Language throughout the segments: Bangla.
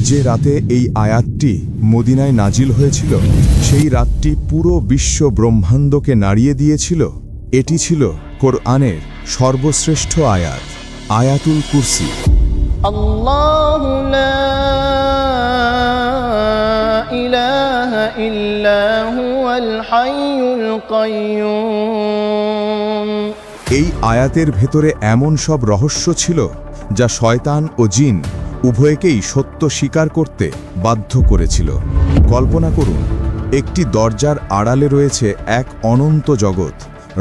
যে রাতে এই আয়াতটি মদিনায় নাজিল হয়েছিল, সেই রাতটি পুরো বিশ্ব ব্রহ্মাণ্ডকে নাড়িয়ে দিয়েছিল। এটি ছিল কোরআনের সর্বশ্রেষ্ঠ আয়াত, আয়াতুল কুরসি। আল্লাহু লা ইলাহা ইল্লা হুয়াল হাইয়ুল কাইয়্যুম। এই আয়াতের ভেতরে এমন সব রহস্য ছিল যা শয়তান ও জিন উভয়কেই সত্য স্বীকার করতে বাধ্য করেছিল। কল্পনা করুন, একটি দরজার আড়ালে রয়েছে এক অনন্ত জগৎ,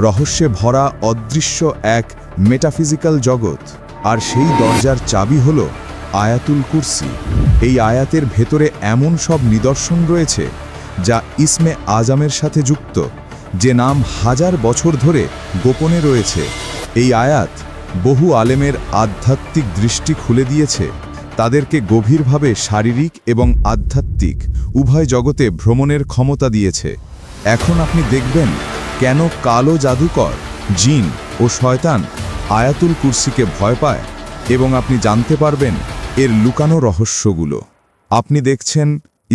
রহস্যে ভরা অদৃশ্য এক মেটাফিজিক্যাল জগৎ, আর সেই দরজার চাবি হল আয়াতুল কুরসি। এই আয়াতের ভেতরে এমন সব নিদর্শন রয়েছে যা ইসমে আজমের সাথে যুক্ত, যে নাম হাজার বছর ধরে গোপনে রয়েছে। এই আয়াত বহু আলেমের আধ্যাত্মিক দৃষ্টি খুলে দিয়েছে, তাদেরকে গভীরভাবে শারীরিক এবং আধ্যাত্মিক উভয় জগতে ভ্রমণের ক্ষমতা দিয়েছে। এখন আপনি দেখবেন কেন কালো জাদুকর, জিন ও শয়তান আয়াতুল কুরসিকে ভয় পায়, এবং আপনি জানতে পারবেন এর লুকানো রহস্যগুলো। আপনি দেখছেন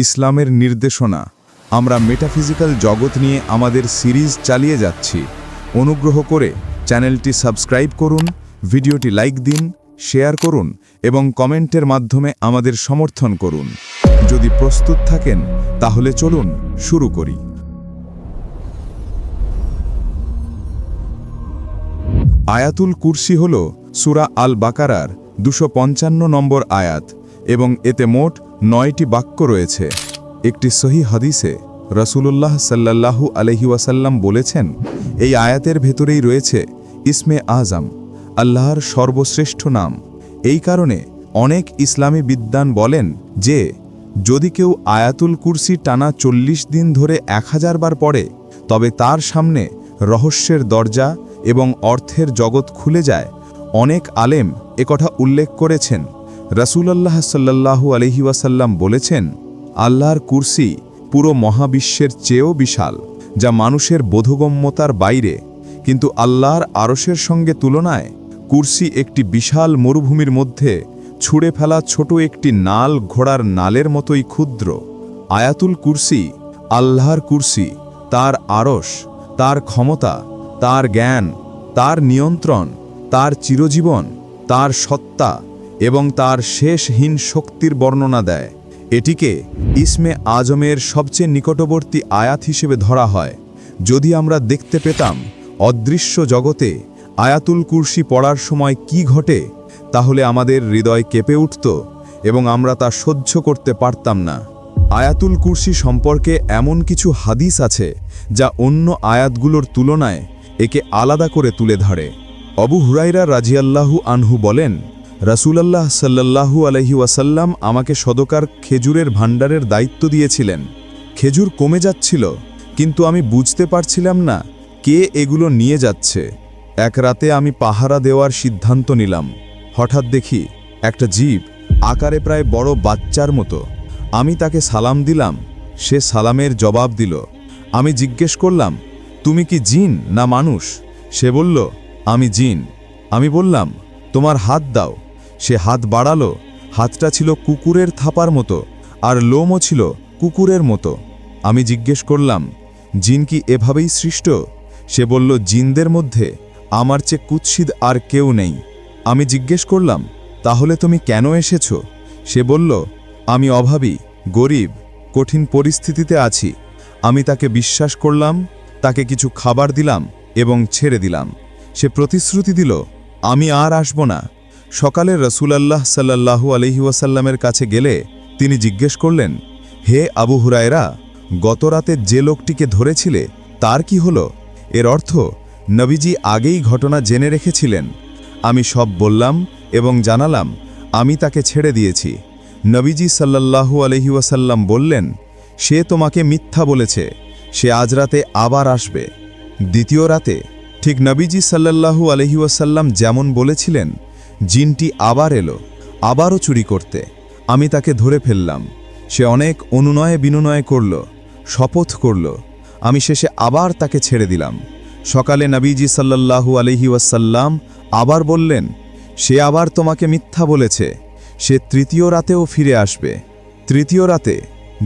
ইসলামের নির্দেশনা। আমরা মেটাফিজিক্যাল জগৎ নিয়ে আমাদের সিরিজ চালিয়ে যাচ্ছি। অনুগ্রহ করে চ্যানেলটি সাবস্ক্রাইব করুন, ভিডিওটি লাইক দিন, শেয়ার করুন এবং কমেন্টের মাধ্যমে আমাদের সমর্থন করুন। যদি প্রস্তুত থাকেন তাহলে চলুন শুরু করি। আয়াতুল কুরসি হল সূরা আল বাকারার 255 নম্বর আয়াত এবং এতে মোট 9টি বাক্য রয়েছে। একটি সহিহ হাদিসে রাসূলুল্লাহ সাল্লাল্লাহু আলাইহি ওয়াসাল্লাম বলেছেন, এই আয়াতের ভেতরেই রয়েছে ইসমে আজম, আল্লাহর সর্বশ্রেষ্ঠ নাম। এই কারণে অনেক ইসলামী বিদ্বান বলেন যে যদি কেউ আয়াতুল কুরসি টানা 40 দিন ধরে 1000 বার পড়ে, তবে তার সামনে রহস্যের দরজা এবং অর্থের জগৎ খুলে যায়। অনেক আলেম একথা উল্লেখ করেছেন। রাসূলুল্লাহ সাল্লাল্লাহু আলাইহি ওয়াসাল্লাম বলেছেন, আল্লাহর কুরসি পুরো মহাবিশ্বের চেয়েও বিশাল, যা মানুষের বোধগম্যতার বাইরে, কিন্তু আল্লাহর আরশের সঙ্গে তুলনায় কুরসি একটি বিশাল মরুভূমির মধ্যে ছুঁড়ে ফেলা ছোট একটি নাল ঘোড়ার নালের মতোই ক্ষুদ্র। আয়াতুল কুরসি আল্লাহর কুরসি, তার আরশ, তার ক্ষমতা, তার জ্ঞান, তার নিয়ন্ত্রণ, তার চিরজীবন, তার সত্তা এবং তার শেষহীন শক্তির বর্ণনা দেয়। এটিকে ইসমে আজমের সবচেয়ে নিকটবর্তী আয়াত হিসেবে ধরা হয়। যদি আমরা দেখতে পেতাম অদৃশ্য জগতে আয়াতুল কুরসি পড়ার সময় কি ঘটে, তাহলে আমাদের হৃদয় কেঁপে উঠত এবং আমরা তা সহ্য করতে পারতাম না। আয়াতুল কুরসি সম্পর্কে এমন কিছু হাদিস আছে যা অন্য আয়াতগুলোর তুলনায় একে আলাদা করে তুলে ধরে। আবু হুরায়রা রাদিয়াল্লাহু আনহু বলেন, রাসূলুল্লাহ সাল্লাল্লাহু আলাইহি ওয়াসাল্লাম আমাকে সদকার খেজুরের ভাণ্ডারের দায়িত্ব দিয়েছিলেন। খেজুর কমে যাচ্ছিল, কিন্তু আমি বুঝতে পারছিলাম না কে এগুলো নিয়ে যাচ্ছে। এক রাতে আমি পাহারা দেওয়ার সিদ্ধান্ত নিলাম। হঠাৎ দেখি একটা জীব, আকারে প্রায় বড় বাচ্চার মতো। আমি তাকে সালাম দিলাম, সে সালামের জবাব দিল। আমি জিজ্ঞেস করলাম, তুমি কি জিন না মানুষ? সে বলল, আমি জিন। আমি বললাম, তোমার হাত দাও। সে হাত বাড়ালো। হাতটা ছিল কুকুরের থাপার মতো, আর লোমও ছিল কুকুরের মতো। আমি জিজ্ঞেস করলাম, জিন কি এভাবেই সৃষ্ট? সে বলল, জিনদের মধ্যে আমার চেয়ে কুৎসিত আর কেউ নেই। আমি জিজ্ঞেস করলাম, তাহলে তুমি কেন এসেছো? সে বলল, আমি অভাবী, গরিব, কঠিন পরিস্থিতিতে আছি। আমি তাকে বিশ্বাস করলাম, তাকে কিছু খাবার দিলাম এবং ছেড়ে দিলাম। সে প্রতিশ্রুতি দিল, আমি আর আসব না। সকালে রাসূলুল্লাহ সাল্লাল্লাহু আলাইহি ওয়াসাল্লামের কাছে গেলে তিনি জিজ্ঞেস করলেন, হে আবু হুরায়রা, গত রাতে যে লোকটিকে ধরেছিলে তার কি হলো? এর অর্থ নবীজি আগেই ঘটনা জেনে রেখেছিলেন। আমি সব বললাম এবং জানালাম আমি তাকে ছেড়ে দিয়েছি। নবীজি সাল্লাল্লাহু আলাইহি ওয়াসাল্লাম বললেন, সে তোমাকে মিথ্যা বলেছে, সে আজ রাতে আবার আসবে। দ্বিতীয় রাতে ঠিক নবীজি সাল্লাল্লাহু আলাইহি ওয়াসাল্লাম যেমন বলেছিলেন, জিনটি আবার এলো, আবারও চুরি করতে। আমি তাকে ধরে ফেললাম। সে অনেক অনুনয়ে বিনয় করল, শপথ করল। আমি শেষে আবার তাকে ছেড়ে দিলাম। সকালে নবীজি সাল্লাল্লাহু আলাইহি ওয়াসাল্লাম আবার বললেন, সে আবার তোমাকে মিথ্যা বলেছে, সে তৃতীয় রাতেও ফিরে আসবে। তৃতীয় রাতে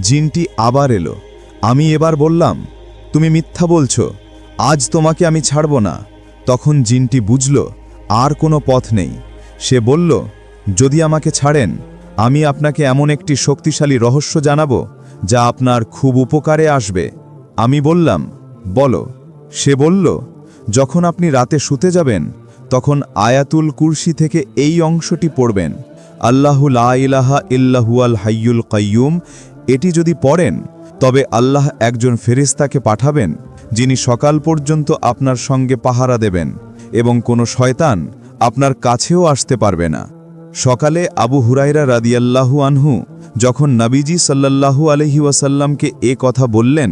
জিনটি আবার এলো। আমি এবার বললাম, তুমি মিথ্যা বলছো, আজ তোমাকে আমি ছাড়ব না। তখন জিনটি বুঝল আর কোনো পথ নেই। সে বলল, যদি আমাকে ছাড়েন, আমি আপনাকে এমন একটি শক্তিশালী রহস্য জানাবো যা আপনার খুব উপকারে আসবে। আমি বললাম, বলো। সে বলল, যখন আপনি রাতে শুতে যাবেন তখন আয়াতুল কুরসি থেকে এই অংশটি পড়বেন, আল্লাহু লা ইলাহা ইল্লাহুয়াল হাইয়ুল কাইয়ুম। এটি যদি পড়েন তবে আল্লাহ একজন ফেরেশতাকে পাঠাবেন যিনি সকাল পর্যন্ত আপনার সঙ্গে পাহারা দেবেন এবং কোনো শয়তান আপনার কাছেও আসতে পারবে না। সকালে আবু হুরায়রা রাদিয়াল্লাহু আনহু যখন নবীজি সাল্লাল্লাহু আলাইহি ওয়াসাল্লামকে এ কথা বললেন,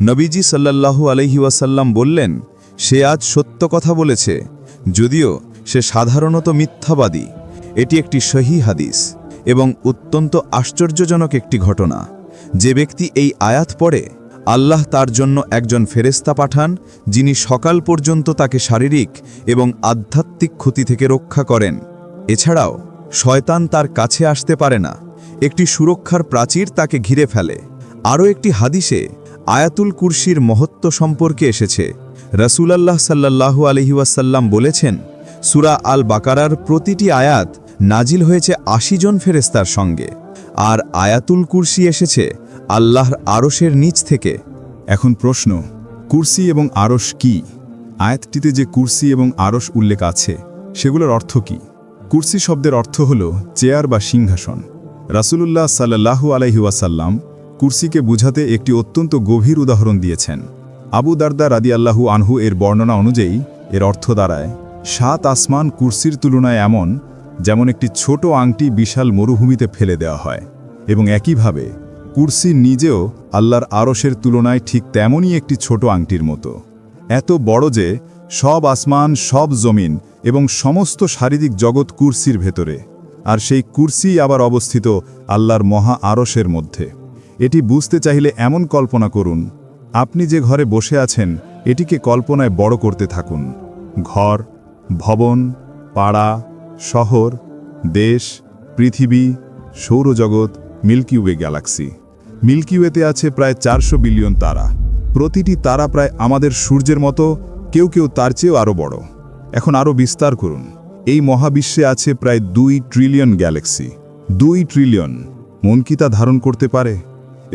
নবীজি সাল্লাল্লাহু আলাইহি ওয়াসাল্লাম বললেন, সে আজ সত্য কথা বলেছে, যদিও সে সাধারণত মিথ্যাবাদী। এটি একটি সহিহ হাদিস এবং অত্যন্ত আশ্চর্যজনক একটি ঘটনা। যে ব্যক্তি এই আয়াত পড়ে, আল্লাহ তার জন্য একজন ফেরেশতা পাঠান যিনি সকাল পর্যন্ত তাকে শারীরিক এবং আধ্যাত্মিক ক্ষতি থেকে রক্ষা করেন। এছাড়াও শয়তান তার কাছে আসতে পারে না। একটি সুরক্ষার প্রাচীর তাকে ঘিরে ফেলে। আরও একটি হাদিসে আয়াতুল কুরসির মহত্ব সম্পর্কে এসেছে। রাসূলুল্লাহ সাল্লাল্লাহু আলাইহি ওয়াসাল্লাম বলেছেন, সূরা আল বাকারার প্রতিটি আয়াত নাজিল হয়েছে ৮০ জন ফেরেশতার সঙ্গে, আর আয়াতুল কুরসি এসেছে আল্লাহর আরশের নিচ থেকে। এখন প্রশ্ন, কুরসি এবং আরশ কি? আয়াতটিতে যে কুরসি এবং আরশ উল্লেখ আছে সেগুলোর অর্থ কি? কুরসি শব্দের অর্থ হল চেয়ার বা সিংহাসন। রাসূলুল্লাহ সাল্লাল্লাহু আলাইহি ওয়াসাল্লাম কুরসিকে বুঝাতে একটি অত্যন্ত গভীর উদাহরণ দিয়েছেন। আবু দারদা রাদিয়াল্লাহু আনহু এর বর্ণনা অনুযায়ী এর অর্থ দাঁড়ায়, ৭ আসমান কুরসির তুলনায় এমন যেমন একটি ছোট আংটি বিশাল মরুভূমিতে ফেলে দেওয়া হয়, এবং একইভাবে কুরসি নিজেও আল্লাহর আরশের তুলনায় ঠিক তেমনই একটি ছোট আংটির মতো, এত বড় যে সব আসমান, সব জমিন এবং সমস্ত শারীরিক জগৎ কুরসির ভেতরে, আর সেই কুরসি আবার অবস্থিত আল্লাহর মহা আরশের মধ্যে। এটি বুঝতে চাইলে এমন কল্পনা করুন, আপনি যে ঘরে বসে আছেন এটিকে কল্পনায় বড় করতে থাকুন। ঘর, ভবন, পাড়া, শহর, দেশ, পৃথিবী, সৌরজগৎ, মিল্কি ওয়ে গ্যালাক্সি। মিল্কি ওয়েতে আছে প্রায় ৪০০ বিলিয়ন তারা। প্রতিটি তারা প্রায় আমাদের সূর্যের মতো, কেউ কেউ তার চেয়েও আরও বড়। এখন আরও বিস্তার করুন, এই মহাবিশ্বে আছে প্রায় ২ ট্রিলিয়ন গ্যালাক্সি। ২ ট্রিলিয়ন, মন কি তা ধারণ করতে পারে?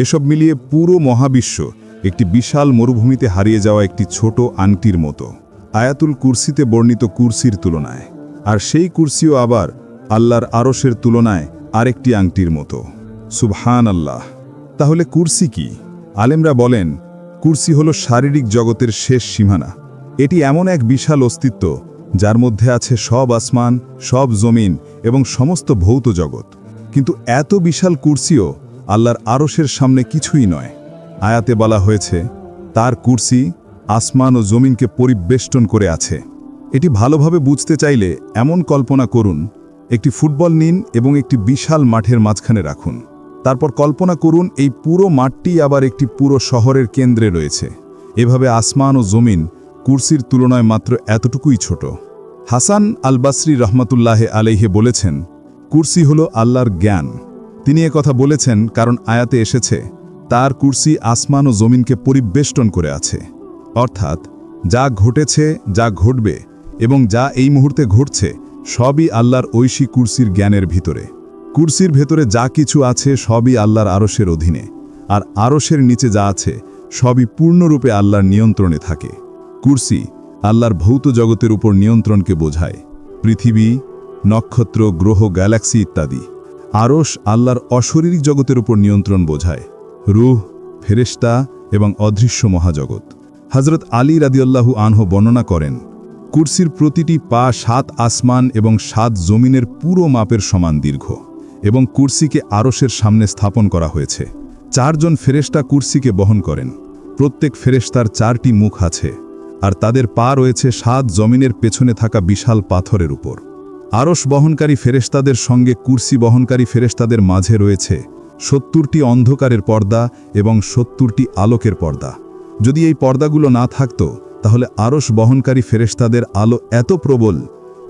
এসব মিলিয়ে পুরো মহাবিশ্ব একটি বিশাল মরুভূমিতে হারিয়ে যাওয়া একটি ছোট আংটির মতো আয়াতুল কুরসিতে বর্ণিত কুরসির তুলনায়। আর সেই কুরসিও আবার আল্লাহর আরশের তুলনায় আরেকটি আংটির মতো। সুবহানাল্লাহ। তাহলে কুরসি কি? আলেমরা বলেন, কুরসি হলো শারীরিক জগতের শেষ সীমানা। এটি এমন এক বিশাল অস্তিত্ব যার মধ্যে আছে সব আসমান, সব জমিন এবং সমস্ত ভৌত জগৎ। কিন্তু এত বিশাল কুরসিও আল্লাহর আরশের সামনে কিছুই নয়। আয়াতে বলা হয়েছে, তার কুরসি আসমান ও জমিনকে পরিবেষ্টন করে আছে। এটি ভালোভাবে বুঝতে চাইলে এমন কল্পনা করুন, একটি ফুটবল নিন এবং একটি বিশাল মাঠের মাঝখানে রাখুন। তারপর কল্পনা করুন এই পুরো মাঠটি আবার একটি পুরো শহরের কেন্দ্রে রয়েছে। এভাবে আসমান ও জমিন কুরসির তুলনায় মাত্র এতটুকুই ছোট। হাসান আল বাসরি রহমতুল্লাহ আলাইহে বলেছেন, কুরসি হলো আল্লাহর জ্ঞান। তিনি কথা বলেছেন কারণ আয়াতে এসেছে, তার কুরসি আসমান ও জমিনকে পরিবেষ্টন করে আছে। অর্থাৎ যা ঘটেছে, যা ঘটবে এবং যা এই মুহূর্তে ঘটছে সবই আল্লাহর ঐশী কুরসির জ্ঞানের ভিতরে। কুরসির ভেতরে যা কিছু আছে সবই আল্লাহর আরশের অধীনে, আর আরশের নিচে যা আছে সবই পূর্ণরূপে আল্লাহর নিয়ন্ত্রণে থাকে। কুরসি আল্লাহর ভৌত জগতের উপর নিয়ন্ত্রণকে বোঝায়, পৃথিবী, নক্ষত্র, গ্রহ, গ্যালাক্সি ইত্যাদি। আরশ আল্লাহর অশরীরিক জগতের উপর নিয়ন্ত্রণ বোঝায়, রূহ, ফেরেশতা এবং অদৃশ্য মহাজগৎ। হযরত আলী রাদিয়াল্লাহু আনহু বর্ণনা করেন, কুরসির প্রতিটি পা ৭ আসমান এবং ৭ জমিনের পুরো মাপের সমান দীর্ঘ, এবং কুরসিকে আরশের সামনে স্থাপন করা হয়েছে। ৪ জন ফেরেশতা কুরসিকে বহন করেন। প্রত্যেক ফেরেশতার ৪টি মুখ আছে, আর তাদের পা রয়েছে ৭ জমিনের পেছনে থাকা বিশাল পাথরের উপর। আরশ বহনকারী ফেরেশতাদের সঙ্গে কুরসি বহনকারী ফেরেশতাদের মাঝে রয়েছে ৭০টি অন্ধকারের পর্দা এবং ৭০টি আলোকের পর্দা। যদি এই পর্দাগুলো না থাকত তাহলে আরশ বহনকারী ফেরেশতাদের আলো এত প্রবল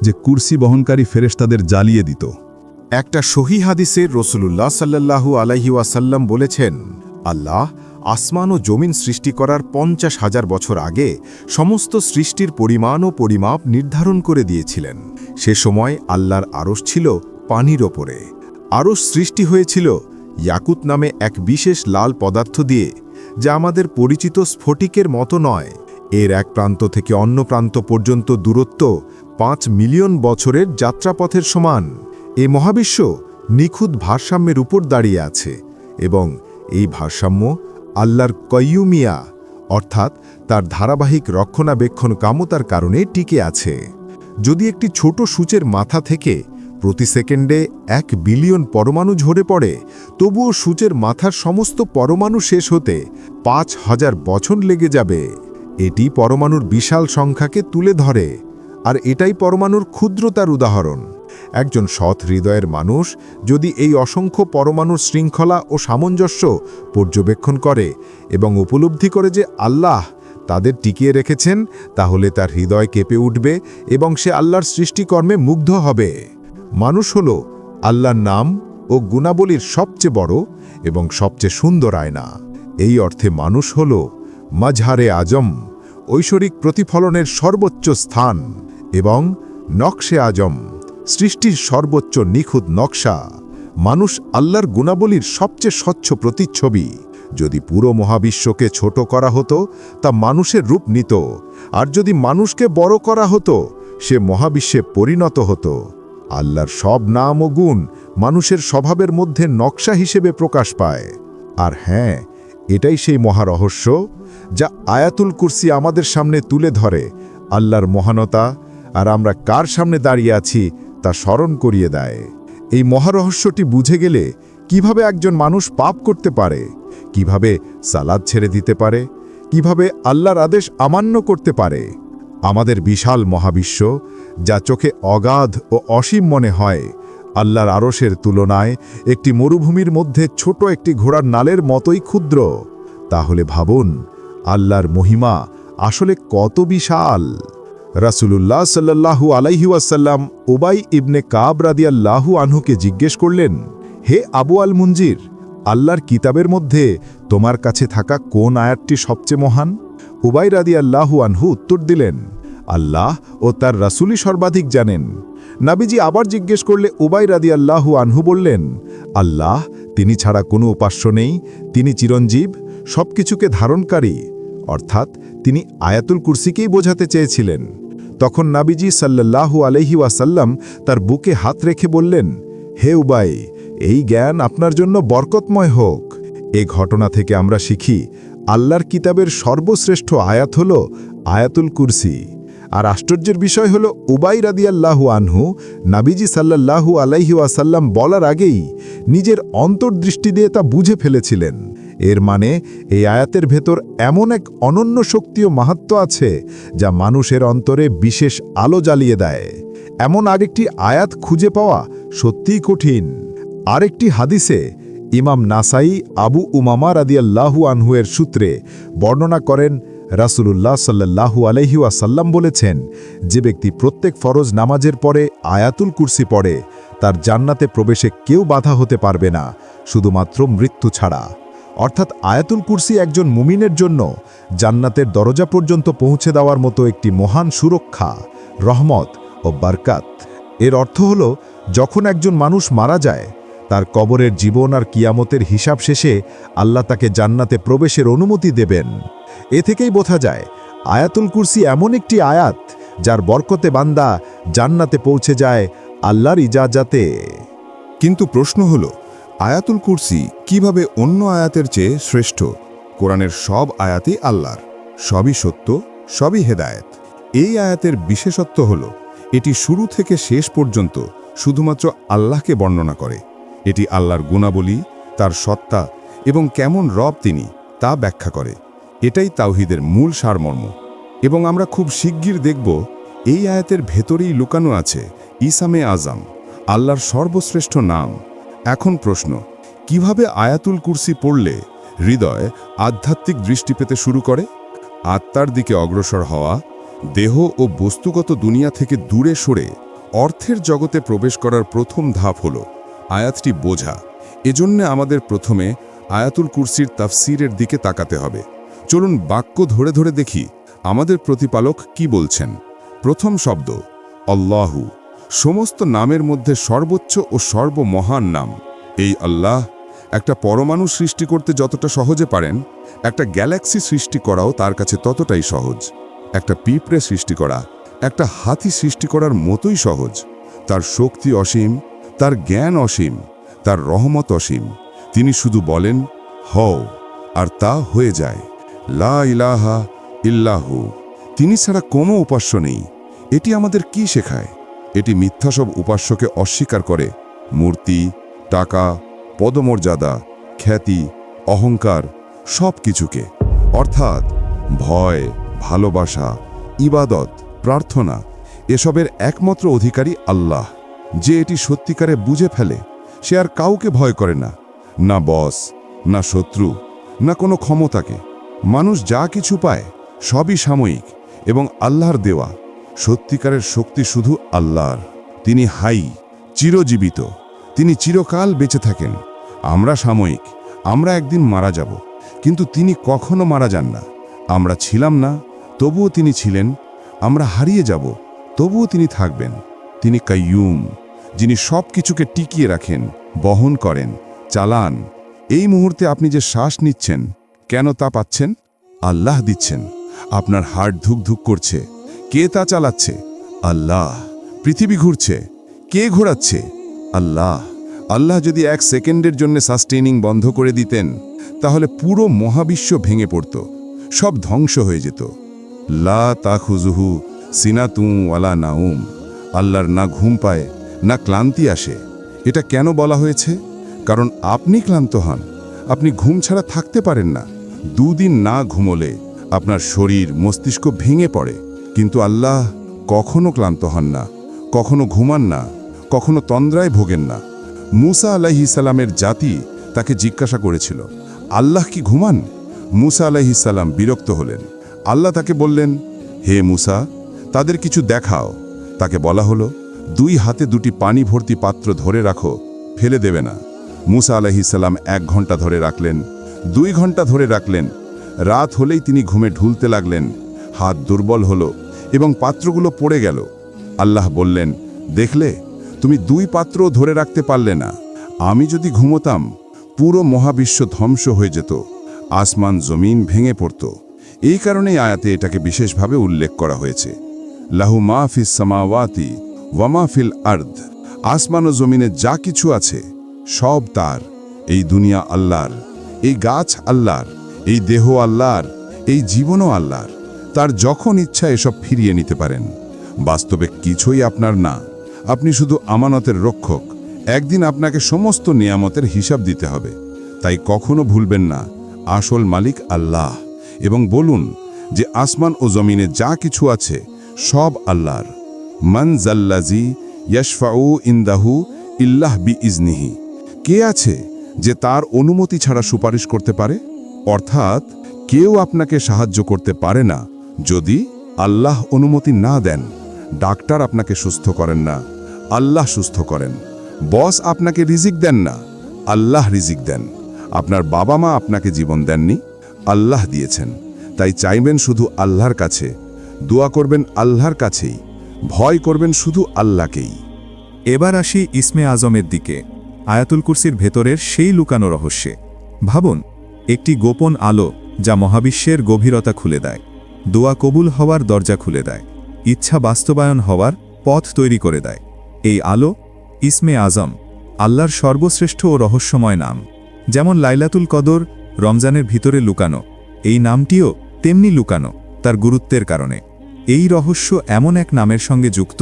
যে কুরসি বহনকারী ফেরেশতাদের জ্বালিয়ে দিত। একটা সহি হাদিসে রাসূলুল্লাহ সাল্লাল্লাহু আলাইহি ওয়াসাল্লাম বলেছেন, আল্লাহ আসমান ও জমিন সৃষ্টি করার 50,000 বছর আগে সমস্ত সৃষ্টির পরিমাণ ও পরিমাপ নির্ধারণ করে দিয়েছিলেন। সে সময় আল্লাহর আরশ ছিল পানির ওপরে। আরশ সৃষ্টি হয়েছিল ইয়াকুত নামে এক বিশেষ লাল পদার্থ দিয়ে, যা আমাদের পরিচিত স্ফটিকের মতো নয়। এর এক প্রান্ত থেকে অন্য প্রান্ত পর্যন্ত দূরত্ব 5 মিলিয়ন বছরের যাত্রাপথের সমান। এই মহাবিশ্ব নিখুঁত ভারসাম্যের উপর দাঁড়িয়ে আছে এবং এই ভারসাম্য আল্লাহর কয়্যুমিয়া অর্থাৎ তার ধারাবাহিক রক্ষণাবেক্ষণ কামতার কারণে টিকে আছে। যদি একটি ছোট সূচের মাথা থেকে প্রতি সেকেন্ডে 1 বিলিয়ন পরমাণু ঝরে পড়ে, তবুও সূচের মাথার সমস্ত পরমাণু শেষ হতে 5,000 বছর লেগে যাবে। এটি পরমাণুর বিশাল সংখ্যাকে তুলে ধরে, আর এটাই পরমাণুর ক্ষুদ্রতার উদাহরণ। একজন সৎ হৃদয়ের মানুষ যদি এই অসংখ্য পরমাণুর শৃঙ্খলা ও সামঞ্জস্য পর্যবেক্ষণ করে এবং উপলব্ধি করে যে আল্লাহ তাদের টিকিয়ে রেখেছেন, তাহলে তার হৃদয় কেঁপে উঠবে এবং সে আল্লাহর সৃষ্টিকর্মে মুগ্ধ হবে। মানুষ হল আল্লাহর নাম ও গুণাবলীর সবচেয়ে বড় এবং সবচেয়ে সুন্দর আয়না। এই অর্থে মানুষ হল মাজহারে আজম, ঐশ্বরিক প্রতিফলনের সর্বোচ্চ স্থান, এবং নকশে আজম, সৃষ্টির সর্বোচ্চ নিখুঁত নকশা। মানুষ আল্লাহর গুণাবলীর সবচেয়ে স্বচ্ছ প্রতিচ্ছবি। যদি পুরো মহাবিশ্বকে ছোট করা হতো, তা মানুষের রূপ নিত, আর যদি মানুষকে বড় করা হতো, সে মহাবিশ্বে পরিণত হতো। আল্লাহর সব নাম ও গুণ মানুষের স্বভাবের মধ্যে নকশা হিসেবে প্রকাশ পায়। আর হ্যাঁ, এটাই সেই মহারহস্য যা আয়াতুল কুরসি আমাদের সামনে তুলে ধরে আল্লাহর মহানতা, আর আমরা কার সামনে দাঁড়িয়ে আছি তা স্মরণ করিয়ে দেয়। এই মহারহস্যটি বুঝে গেলে কিভাবে একজন মানুষ পাপ করতে পারে, কিভাবে সালাত ছেড়ে দিতে পারে, কিভাবে আল্লাহর আদেশ অমান্য করতে পারে। আমাদের বিশাল মহাবিশ্ব, যা চোখে অগাধ ও অসীম মনে হয়, আল্লাহর আরশের তুলনায় একটি মরুভূমির মধ্যে ছোট একটি ঘোড়ার নালের মতোই ক্ষুদ্র। তাহলে ভাবুন, আল্লাহর মহিমা আসলে কত বিশাল। রাসূলুল্লাহ সাল্লাল্লাহু আলাইহি ওয়াসাল্লাম উবাই ইবনে কাব রাদিয়াল্লাহু আনহুকে জিজ্ঞেস করলেন, হে আবু আল মুনজির, আল্লাহর কিতাবের মধ্যে তোমার কাছে থাকা কোন আয়াতটি সবচেয়ে মহান? উবাই রাদিয়াল্লাহু আনহু উত্তর দিলেন, আল্লাহ ও তার রাসূলই সর্বাধিক জানেন। নবীজি আবার জিজ্ঞেস করলে উবাই রাদিয়াল্লাহু আনহু বললেন, আল্লাহ, তিনি ছাড়া কোনো উপাস্য নেই, তিনি চিরঞ্জীব, সবকিছুকে ধারণকারী। অর্থাৎ তিনি আয়াতুল কুরসিকেই বোঝাতে চেয়েছিলেন। তখন নবীজি সাল্লাল্লাহু আলাইহি ওয়াসাল্লাম তার বুকে হাত রেখে বললেন, হে উবাই, এই জ্ঞান আপনার জন্য বরকতময় হোক। এ ঘটনা থেকে আমরা শিখি, আল্লাহর কিতাবের সর্বশ্রেষ্ঠ আয়াত হল আয়াতুল কুরসি। আর আশ্চর্যের বিষয় হল, উবাই রাদিয়াল্লাহু আনহু নবীজি সাল্লাল্লাহু আলাইহি ওয়াসাল্লাম বলার আগেই নিজের অন্তর্দৃষ্টি দিয়ে তা বুঝে ফেলেছিলেন। এর মানে এই আয়াতের ভেতর এমন এক অনন্য শক্তি ও মাহাত্ম্য আছে, যা মানুষের অন্তরে বিশেষ আলো জ্বালিয়ে দেয়। এমন আরেকটি আয়াত খুঁজে পাওয়া সত্যিই কঠিন। আরেকটি হাদিসে ইমাম নাসাই আবু উমামা রাদিয়াল্লাহু আনহুয়ের সূত্রে বর্ণনা করেন, রাসূলুল্লাহ সাল্লাল্লাহু আলাইহি ওয়াসাল্লাম বলেছেন, যে ব্যক্তি প্রত্যেক ফরজ নামাজের পরে আয়াতুল কুরসি পড়ে, তার জান্নাতে প্রবেশে কেউ বাধা হতে পারবে না, শুধুমাত্র মৃত্যু ছাড়া। অর্থাৎ আয়াতুল কুরসি একজন মুমিনের জন্য জান্নাতের দরজা পর্যন্ত পৌঁছে দেওয়ার মতো একটি মহান সুরক্ষা, রহমত ও বারকাত। এর অর্থ হল, যখন একজন মানুষ মারা যায়, তার কবরের জীবন আর কিয়ামতের হিসাব শেষে আল্লাহ তাকে জান্নাতে প্রবেশের অনুমতি দেবেন। এ থেকেই বোঝা যায়, আয়াতুল কুরসি এমন একটি আয়াত যার বরকতে বান্দা জান্নাতে পৌঁছে যায় আল্লাহর ইজাজাতে। কিন্তু প্রশ্ন হল, আয়াতুল কুরসি কিভাবে অন্য আয়াতের চেয়ে শ্রেষ্ঠ? কোরআনের সব আয়াতই আল্লাহর, সবই সত্য, সবই হেদায়েত। এই আয়াতের বিশেষত্ব হল, এটি শুরু থেকে শেষ পর্যন্ত শুধুমাত্র আল্লাহকে বর্ণনা করে। এটি আল্লাহর গুণাবলী, তার সত্তা এবং কেমন রব তিনি তা ব্যাখ্যা করে। এটাই তাওহীদের মূল সারমর্ম। এবং আমরা খুব শিগগির দেখব, এই আয়াতের ভেতরেই লুকানো আছে ইসামে আজম, আল্লাহর সর্বশ্রেষ্ঠ নাম। এখন প্রশ্ন, কিভাবে আয়াতুল কুরসি পড়লে হৃদয় আধ্যাত্মিক দৃষ্টি পেতে শুরু করে? আত্মার দিকে অগ্রসর হওয়া, দেহ ও বস্তুগত দুনিয়া থেকে দূরে সরে অর্থের জগতে প্রবেশ করার প্রথম ধাপ হল আয়াতটি বোঝা। এজন্যে আমাদের প্রথমে আয়াতুল কুরসির তাফসীরের দিকে তাকাতে হবে। চলুন বাক্য ধরে ধরে দেখি আমাদের প্রতিপালক কি বলছেন। প্রথম শব্দ আল্লাহু, সমস্ত নামের মধ্যে সর্বোচ্চ ও সর্বমহান নাম। এই আল্লাহ একটা পরমাণু সৃষ্টি করতে যতটা সহজে পারেন, একটা গ্যালাক্সি সৃষ্টি করাও তার কাছে ততটাই সহজ। একটা পিঁপড়ে সৃষ্টি করা একটা হাতি সৃষ্টি করার মতোই সহজ। তার শক্তি অসীম, তার জ্ঞান অসীম, তার রহমত অসীম। তিনি শুধু বলেন হও, আর তা হয়ে যায়। লা ইলাহা ইল্লাহু, তিনি ছাড়া কোনো উপাস্য নেই। এটি আমাদের কি শেখায়? এটি মিথ্যা সব উপাস্যকে অস্বীকার করে। মূর্তি, টাকা, পদমর্যাদা, খ্যাতি, অহংকার সব কিছুকে, অর্থাৎ ভয়, ভালোবাসা, ইবাদত, প্রার্থনা এসবের একমাত্র অধিকারী আল্লাহ। যে এটি সত্যিকারে বুঝে ফেলে সে আর কাউকে ভয় করে না, না বস, না শত্রু, না কোনো ক্ষমতাকে। মানুষ যা কিছু পায় সবই সাময়িক এবং আল্লাহর দেওয়া। সত্যিকারের শক্তি শুধু আল্লাহর। তিনি হাই, চিরজীবিত, তিনি চিরকাল বেঁচে থাকেন। আমরা সাময়িক, আমরা একদিন মারা যাব, কিন্তু তিনি কখনো মারা যান না। আমরা ছিলাম না, তবুও তিনি ছিলেন। আমরা হারিয়ে যাব, তবুও তিনি থাকবেন। তিনি কাইয়ুম, যিনি সব কিছুকে টিকিয়ে রাখেন, বহন করেন, চালান। এই মুহূর্তে আপনি যে শ্বাস নিচ্ছেন, কেন তা পাচ্ছেন? আল্লাহ দিচ্ছেন। আপনার হার্ট ধুক ধুক করছে, কে তা চালাচ্ছে? আল্লাহ। পৃথিবী ঘুরছে, কে ঘোরাচ্ছে? আল্লাহ। আল্লাহ যদি 1 সেকেন্ডের জন্য সাস্টেইনিং বন্ধ করে দিতেন, তাহলে পুরো মহাবিশ্ব ভেঙে পড়ত, সব ধ্বংস হয়ে যেত। লা তাখুজুহু সিনাতুম ওয়ালা নাউম, আল্লাহর না ঘুম পায় না ক্লান্তি আসে। এটা কেন বলা হয়েছে? কারণ আপনি ক্লান্ত হন, আপনি ঘুম ছাড়া থাকতে পারেন না। 2 দিন না ঘুমোলে আপনার শরীর মস্তিষ্ক ভেঙে পড়ে, কিন্তু আল্লাহ কখনো ক্লান্ত হন না, কখনো ঘুমান না, কখনো তন্দ্রায় ভোগেন না। মুসা আলাইহিস সালামের জাতি তাকে জিজ্ঞাসা করেছিল, আল্লাহ কি ঘুমান? মুসা আলাইহিস সালাম বিরক্ত হলেন। আল্লাহ তাকে বললেন, হে মুসা, তাদের কিছু দেখাও। তাকে বলা হলো, 2 হাতে 2টি পানি ভর্তি পাত্র ধরে রাখো, ফেলে দেবে না। মুসা আলাইহিস সালাম 1 ঘন্টা ধরে রাখলেন, 2 ঘন্টা ধরে রাখলেন। রাত হলেই তিনি ঘুমে ঢুলতে লাগলেন, হাত দুর্বল হলো এবং পাত্রগুলো পড়ে গেল। আল্লাহ বললেন, দেখলে, তুমি 2 পাত্র ধরে রাখতে পারলে না। আমি যদি ঘুমোতাম, পুরো মহাবিশ্ব ধ্বংস হয়ে যেত, আসমান জমিন ভেঙে পড়ত। এই কারণেই আয়াতে এটাকে বিশেষভাবে উল্লেখ করা হয়েছে। লাহু মা ফিস সামাওয়াতি ওয়া মা ফিল আরদ, আসমান ও জমিনে যা কিছু আছে সব তার। এই দুনিয়া আল্লাহর, এই গাছ আল্লাহর, এই দেহ আল্লাহর, এই জীবনও আল্লাহর। তার যখন ইচ্ছা এসব ফিরিয়ে নিতে পারেন। বাস্তবে কিছুই আপনার না, আপনি শুধু আমানতের রক্ষক। একদিন আপনাকে সমস্ত নিয়ামতের হিসাব দিতে হবে। তাই কখনো ভুলবেন না, আসল মালিক আল্লাহ, এবং বলুন যে আসমান ও জমিনে যা কিছু আছে সব আল্লাহর। মান জাল্লাজি ইয়াশফাউ ইনদাহু ইল্লাহ বিইজনিহি, কে আছে যে তার অনুমতি ছাড়া সুপারিশ করতে পারে? অর্থাৎ কেউ আপনাকে সাহায্য করতে পারে না যদি আল্লাহ অনুমতি না দেন। ডাক্তার আপনাকে সুস্থ করেন না, আল্লাহ সুস্থ করেন। বস আপনাকে রিজিক দেন না, আল্লাহ রিজিক দেন। আপনার বাবা মা আপনাকে জীবন দেননি, আল্লাহ দিয়েছেন। তাই চাইবেন শুধু আল্লাহর কাছে, দোয়া করবেন আল্লাহর কাছেই, ভয় করবেন শুধু আল্লাহকেই। এবার আসি ইসমে আজমের দিকে, আয়াতুল কুরসির ভেতরের সেই লুকানো রহস্যে। ভাবুন, একটি গোপন আলো যা মহাবিশ্বের গভীরতা খুলে দেয়, দোয়া কবুল হওয়ার দরজা খুলে দেয়, ইচ্ছা বাস্তবায়ন হওয়ার পথ তৈরি করে দেয়। এই আলো ইসমে আজম, আল্লাহর সর্বশ্রেষ্ঠ ও রহস্যময় নাম। যেমন লাইলাতুল কদর রমজানের ভিতরে লুকানো, এই নামটিও তেমনি লুকানো তার গুরুত্বের কারণে। এই রহস্য এমন এক নামের সঙ্গে যুক্ত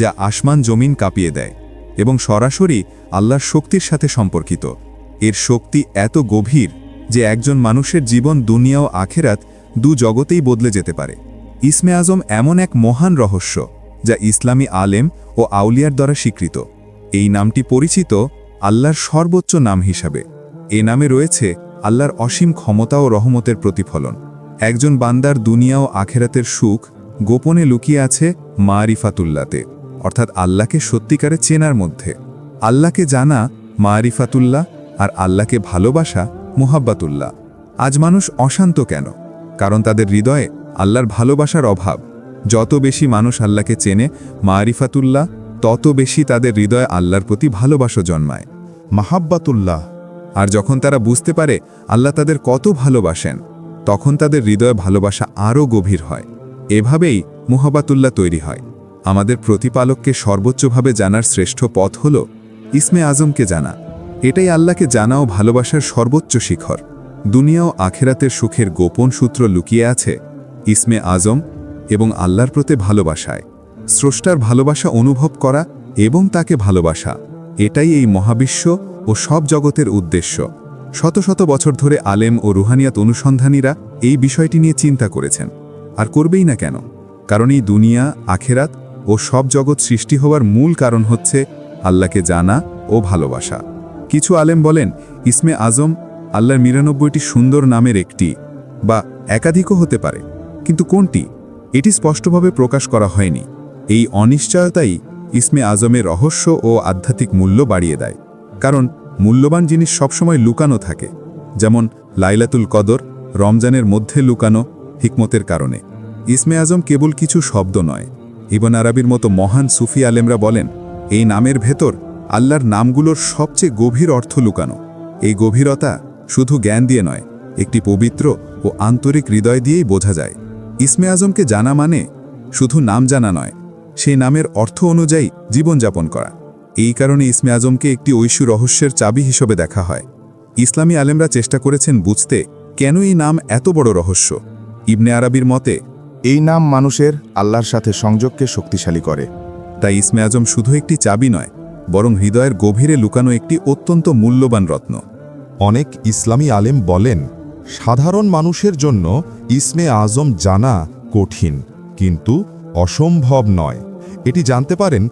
যা আসমান জমিন কাঁপিয়ে দেয় এবং সরাসরি আল্লাহর শক্তির সাথে সম্পর্কিত। এর শক্তি এত গভীর যে একজন মানুষের জীবন, দুনিয়া ও আখেরাত 2 জগতেই বদলে যেতে পারে। ইসমে আজম এমন এক মহান রহস্য যা ইসলামী আলেম ও আউলিয়ার দ্বারা স্বীকৃত। এই নামটি পরিচিত আল্লাহর সর্বোচ্চ নাম হিসাবে। এ নামে রয়েছে আল্লাহর অসীম ক্ষমতা ও রহমতের প্রতিফলন। একজন বান্দার দুনিয়া ও আখেরাতের সুখ গোপনে লুকিয়ে আছে মারিফাতুল্লাতে, অর্থাৎ আল্লাহকে সত্যিকারে চেনার মধ্যে। আল্লাহকে জানা মারিফাতুল্লাহ আর আল্লাহকে ভালোবাসা মুহাব্বাতুল্লাহ। আজ মানুষ অশান্ত কেন? কারণ তাদের হৃদয়ে আল্লাহর ভালোবাসার অভাব। যত বেশি মানুষ আল্লাহকে চেনে মারিফাতুল্লাহ, তত বেশি তাদের হৃদয়ে আল্লাহর প্রতি ভালোবাসা জন্মায় মাহাব্বাতুল্লাহ। আর যখন তারা বুঝতে পারে আল্লাহ তাদের কত ভালোবাসেন, তখন তাদের হৃদয়ে ভালোবাসা আরও গভীর হয়। এভাবেই মুহাব্বাতুল্লাহ তৈরি হয়। আমাদের প্রতিপালককে সর্বোচ্চভাবে জানার শ্রেষ্ঠ পথ হল ইসমে আজমকে জানা। এটাই আল্লাহকে জানা ও ভালোবাসার সর্বোচ্চ শিখর। দুনিয়া ও আখেরাতের সুখের গোপন সূত্র লুকিয়ে আছে ইসমে আজম এবং আল্লাহর প্রতি ভালোবাসায়। স্রষ্টার ভালোবাসা অনুভব করা এবং তাকে ভালোবাসা, এটাই এই মহাবিশ্ব ও সব জগতের উদ্দেশ্য। শত শত বছর ধরে আলেম ও রুহানিয়াত অনুসন্ধানীরা এই বিষয়টি নিয়ে চিন্তা করেছেন, আর করবেই না কেন? কারণ এই দুনিয়া, আখেরাত ও সব জগৎ সৃষ্টি হওয়ার মূল কারণ হচ্ছে আল্লাহকে জানা ও ভালোবাসা। কিছু আলেম বলেন ইসমে আজম আল্লাহর ৯৯টি সুন্দর নামের একটি বা একাধিকও হতে পারে, কিন্তু কোনটি এটি স্পষ্টভাবে প্রকাশ করা হয়নি। এই অনিশ্চয়তাই ইসমে আজমের রহস্য ও আধ্যাত্মিক মূল্য বাড়িয়ে দেয়। কারণ মূল্যবান জিনিস সবসময় লুকানো থাকে, যেমন লাইলাতুল কদর রমজানের মধ্যে লুকানো হিকমতের কারণে। ইসমে আজম কেবল কিছু শব্দ নয়। ইবন আরবির মতো মহান সুফি আলেমরা বলেন এই নামের ভেতর আল্লাহর নামগুলোর সবচেয়ে গভীর অর্থ লুকানো। এই গভীরতা শুধু জ্ঞান দিয়ে নয়, একটি পবিত্র ও আন্তরিক হৃদয় দিয়েই বোঝা যায়। ইসমে আজমকে জানা মানে শুধু নাম জানা নয়, সেই নামের অর্থ অনুযায়ী জীবনযাপন করা। এই কারণে ইসমে আজমকে একটি ঐশী রহস্যের চাবি হিসেবে দেখা হয়। ইসলামী আলেমরা চেষ্টা করেছেন বুঝতে কেন এই নাম এত বড় রহস্য। ইবনে আরবির মতে এই নাম মানুষের আল্লাহর সাথে সংযোগকে শক্তিশালী করে। তাই ইসমে আজম শুধু একটি চাবি নয়, বরং হৃদয়ের গভীরে লুকানো একটি অত্যন্ত মূল্যবান রত্ন। অনেক ইসলামী আলেম বলেন সাধারণ মানুষের জন্য ইসমে আজম জানা কঠিন, কিন্তু অসম্ভব নয়। এটি জানতে পারেন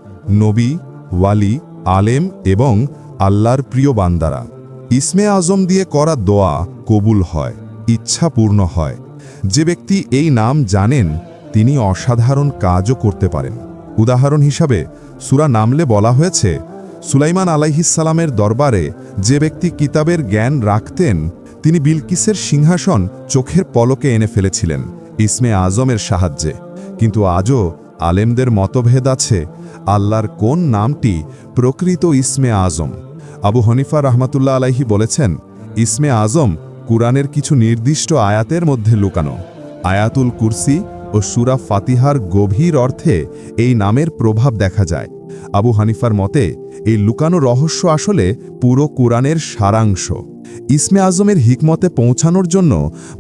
নবী, ওয়ালি, আলেম এবং আল্লাহর প্রিয় বান্দারা। ইসমে আজম দিয়ে করা দোয়া কবুল হয়, ইচ্ছা পূর্ণ হয়। যে ব্যক্তি এই নাম জানেন তিনি অসাধারণ কাজও করতে পারেন। উদাহরণ হিসাবে সূরা নামলে বলা হয়েছে সুলাইমান আলাইহিসসালামের দরবারে যে ব্যক্তি কিতাবের জ্ঞান রাখতেন তিনি বিলকিসের সিংহাসন চোখের পলকে এনে ফেলেছিলেন ইসমে আজমের সাহায্যে। কিন্তু আজও আলেমদের মতভেদ আছে আল্লাহর কোন নামটি প্রকৃত ইসমে আজম। আবু হানিফা রাহমাতুল্লাহ আলাইহি বলেছেন ইসমে আজম কুরআনের কিছু নির্দিষ্ট আয়াতের মধ্যে লুকানো। আয়াতুল কুরসি ও সূরা ফাতিহার গভীর অর্থে এই নামের প্রভাব দেখা যায়। আবু হানিফার মতে এই লুকানো রহস্য আসলে পুরো কুরআনের সারাংশ। ইসমে আজমের হিকমতে পৌঁছানোর জন্য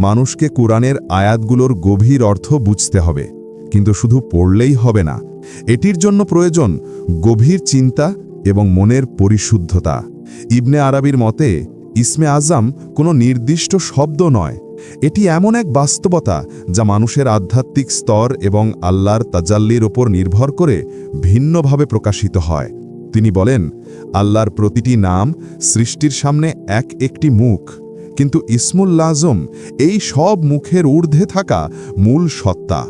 মানুষকে কুরআনের আয়াতগুলোর গভীর অর্থ বুঝতে হবে, কিন্তু শুধু পড়লেই হবে না। এটির জন্য প্রয়োজন গভীর চিন্তা এবং মনের পরিশুদ্ধতা। ইবনে আরবির মতে ইসমে আজম কোনো নির্দিষ্ট শব্দ নয়, এটি এমন এক বাস্তবতা যা মানুষের আধ্যাত্মিক স্তর এবং আল্লাহর তাজাল্লির ওপর নির্ভর করে ভিন্নভাবে প্রকাশিত হয়। তিনি বলেন আল্লাহর প্রতিটি নাম সৃষ্টির সামনে একটি মুখ, কিন্তু ইসমুল আজম এই সব মুখের ঊর্ধ্বে থাকা মূল সত্তা।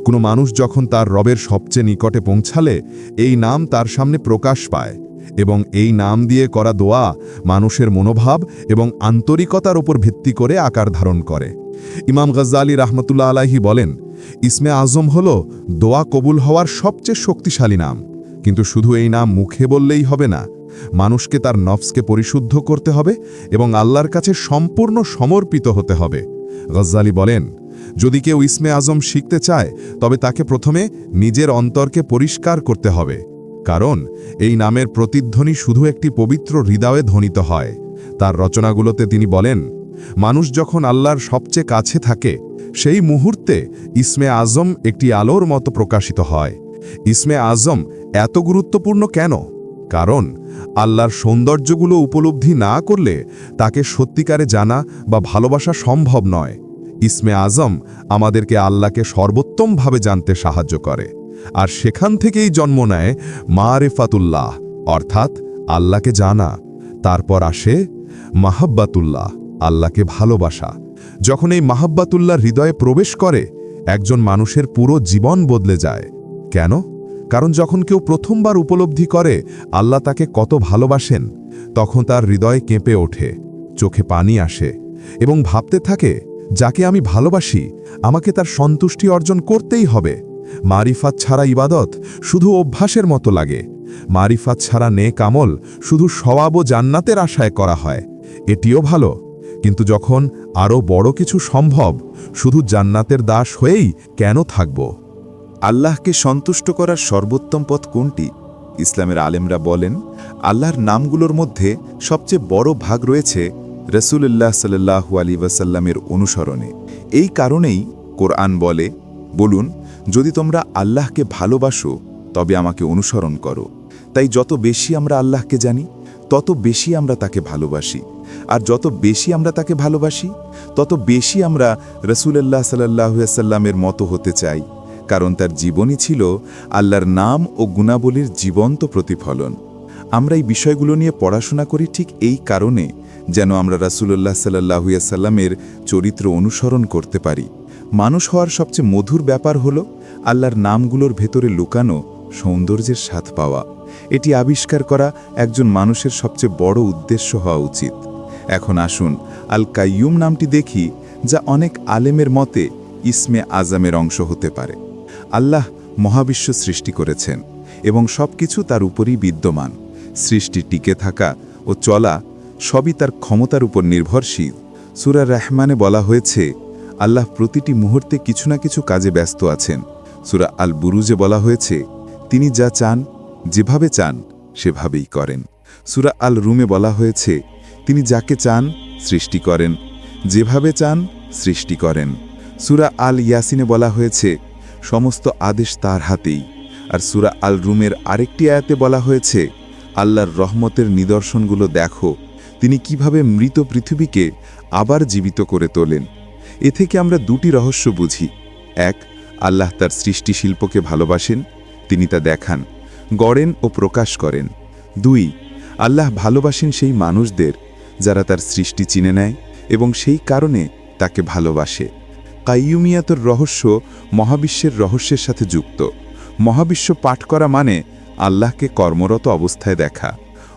কোনো মানুষ যখন তার রবের সবচেয়ে নিকটে পৌঁছালে এই নাম তার সামনে প্রকাশ পায়, এবং এই নাম দিয়ে করা দোয়া মানুষের মনোভাব এবং আন্তরিকতার উপর ভিত্তি করে আকার ধারণ করে। ইমাম গজ্জালি রাহমাতুল্লাহ আলাইহি বলেন ইসমে আজম হল দোয়া কবুল হওয়ার সবচেয়ে শক্তিশালী নাম। কিন্তু শুধু এই নাম মুখে বললেই হবে না, মানুষকে তার নফসকে পরিশুদ্ধ করতে হবে এবং আল্লাহর কাছে সম্পূর্ণ সমর্পিত হতে হবে। গজ্জালি বলেন যদি কেউ ইসমে আজম শিখতে চায় তবে তাকে প্রথমে নিজের অন্তরকে পরিষ্কার করতে হবে, কারণ এই নামের প্রতিধ্বনি শুধু একটি পবিত্র হৃদয়ে ধ্বনিত হয়। তার রচনাগুলোতে তিনি বলেন মানুষ যখন আল্লাহর সবচেয়ে কাছে থাকে সেই মুহূর্তে ইসমে আজম একটি আলোর মতো প্রকাশিত হয়। ইসমে আজম এত গুরুত্বপূর্ণ কেন? কারণ আল্লাহর সৌন্দর্যগুলো উপলব্ধি না করলে তাকে সত্যিকারে জানা বা ভালোবাসা সম্ভব নয়। ইসমে আজম আমাদেরকে আল্লাহকে সর্বোত্তমভাবে জানতে সাহায্য করে, আর সেখান থেকেই জন্ম নেয় মারিফাতুল্লাহ, অর্থাৎ আল্লাহকে জানা। তারপর আসে মাহাব্বাতুল্লাহ, আল্লাহকে ভালোবাসা। যখন এই মাহাব্বাতুল্লাহ হৃদয়ে প্রবেশ করে একজন মানুষের পুরো জীবন বদলে যায়। কেন? কারণ যখন কেউ প্রথমবার উপলব্ধি করে আল্লাহ তাকে কত ভালোবাসেন, তখন তার হৃদয় কেঁপে ওঠে, চোখে পানি আসে এবং ভাবতে থাকে, যাকে আমি ভালোবাসি আমাকে তার সন্তুষ্টি অর্জন করতেই হবে। মারিফাত ছাড়া ইবাদত শুধু অভ্যাসের মতো লাগে। মারিফাত ছাড়া নেক আমল শুধু সওয়াব ও জান্নাতের আশায় করা হয়। এটিও ভালো, কিন্তু যখন আরও বড় কিছু সম্ভব, শুধু জান্নাতের দাস হয়েই কেন থাকব? আল্লাহকে সন্তুষ্ট করার সর্বোত্তম পথ কোনটি? ইসলামের আলেমরা বলেন, আল্লাহর নামগুলোর মধ্যে সবচেয়ে বড় ভাগ রয়েছে রসুলুল্লাহ সাল্লাল্লাহু আলাইহি ওয়াসাল্লামের অনুসরণে। এই কারণেই কোরআন বলে, বলুন, যদি তোমরা আল্লাহকে ভালোবাসো তবে আমাকে অনুসরণ করো। তাই যত বেশি আমরা আল্লাহকে জানি, তত বেশি আমরা তাকে ভালোবাসি। আর যত বেশি আমরা তাকে ভালোবাসি, তত বেশি আমরা রসুলুল্লাহ সাল্লাল্লাহু আলাইহি ওয়াসাল্লামের মতো হতে চাই, কারণ তার জীবনই ছিল আল্লাহর নাম ও গুণাবলীর জীবন্ত প্রতিফলন। আমরা এই বিষয়গুলো নিয়ে পড়াশোনা করি ঠিক এই কারণে, যেন আমরা রাসূলুল্লাহ সাল্লাল্লাহু আলাইহি ওয়াসাল্লামের চরিত্র অনুসরণ করতে পারি। মানুষ হওয়ার সবচেয়ে মধুর ব্যাপার হলো আল্লাহর নামগুলোর ভেতরে লুকানো সৌন্দর্যের স্বাদ পাওয়া। এটি আবিষ্কার করা একজন মানুষের সবচেয়ে বড় উদ্দেশ্য হওয়া উচিত। এখন আসুন আল কাইয়ুম নামটি দেখি, যা অনেক আলেমের মতে ইসমে আজমের অংশ হতে পারে। আল্লাহ মহাবিশ্ব সৃষ্টি করেছেন এবং সব কিছু তার উপরই বিদ্যমান। সৃষ্টি টিকে থাকা ও চলা সবই তার ক্ষমতার উপর নির্ভরশীল। সূরা রহমানে বলা হয়েছে, আল্লাহ প্রতিটি মুহূর্তে কিছু না কিছু কাজে ব্যস্ত আছেন। সূরা আল বুরুজে বলা হয়েছে, তিনি যা চান, যেভাবে চান সেভাবেই করেন। সূরা আল রুমে বলা হয়েছে, তিনি যাকে চান সৃষ্টি করেন, যেভাবে চান সৃষ্টি করেন। সূরা আল ইয়াসিনে বলা হয়েছে, সমস্ত আদেশ তার হাতেই। আর সূরা আল রুমের আরেকটি আয়াতে বলা হয়েছে, আল্লাহর রহমতের নিদর্শনগুলো দেখো, তিনি কিভাবে মৃত পৃথিবীকে আবার জীবিত করে তোলেন। এ থেকে আমরা দুটি রহস্য বুঝি। এক, আল্লাহ তার সৃষ্টি শিল্পকে ভালোবাসেন, তিনি তা দেখান, গড়েন ও প্রকাশ করেন। দুই, আল্লাহ ভালোবাসেন সেই মানুষদের যারা তার সৃষ্টি চিনে নেয় এবং সেই কারণে তাকে ভালোবাসে। কাইয়ুমিয়াতের রহস্য মহাবিশ্বের রহস্যের সাথে যুক্ত। মহাবিশ্ব পাঠ করা মানে আল্লাহকে কর্মরত অবস্থায় দেখা,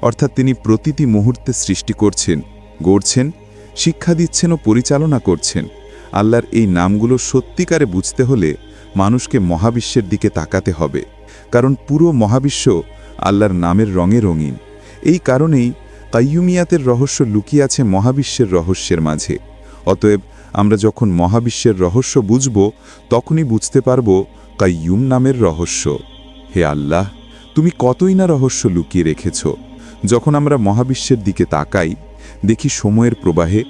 অর্থাৎ তিনি প্রতিটি মুহূর্তে সৃষ্টি করছেন, গড়ছেন, শিক্ষা দিচ্ছেন ও পরিচালনা করছেন। আল্লাহর এই নামগুলো সত্যিকারে বুঝতে হলে মানুষকে মহাবিশ্বের দিকে তাকাতে হবে, কারণ পুরো মহাবিশ্ব আল্লাহর নামের রঙে রঙিন। এই কারণেই কাইয়ুমিয়াতের রহস্য লুকিয়ে আছে মহাবিশ্বের রহস্যের মাঝে। অতএব আমরা যখন মহাবিশ্বের রহস্য বুঝব, তখনই বুঝতে পারব কাইয়ুম নামের রহস্য। হে আল্লাহ, তুমি কতই না রহস্য লুকিয়ে রেখেছ। যখন আমরা মহাবিশ্বের দিকে তাকাই, দেখি সময়ের প্রবাহে,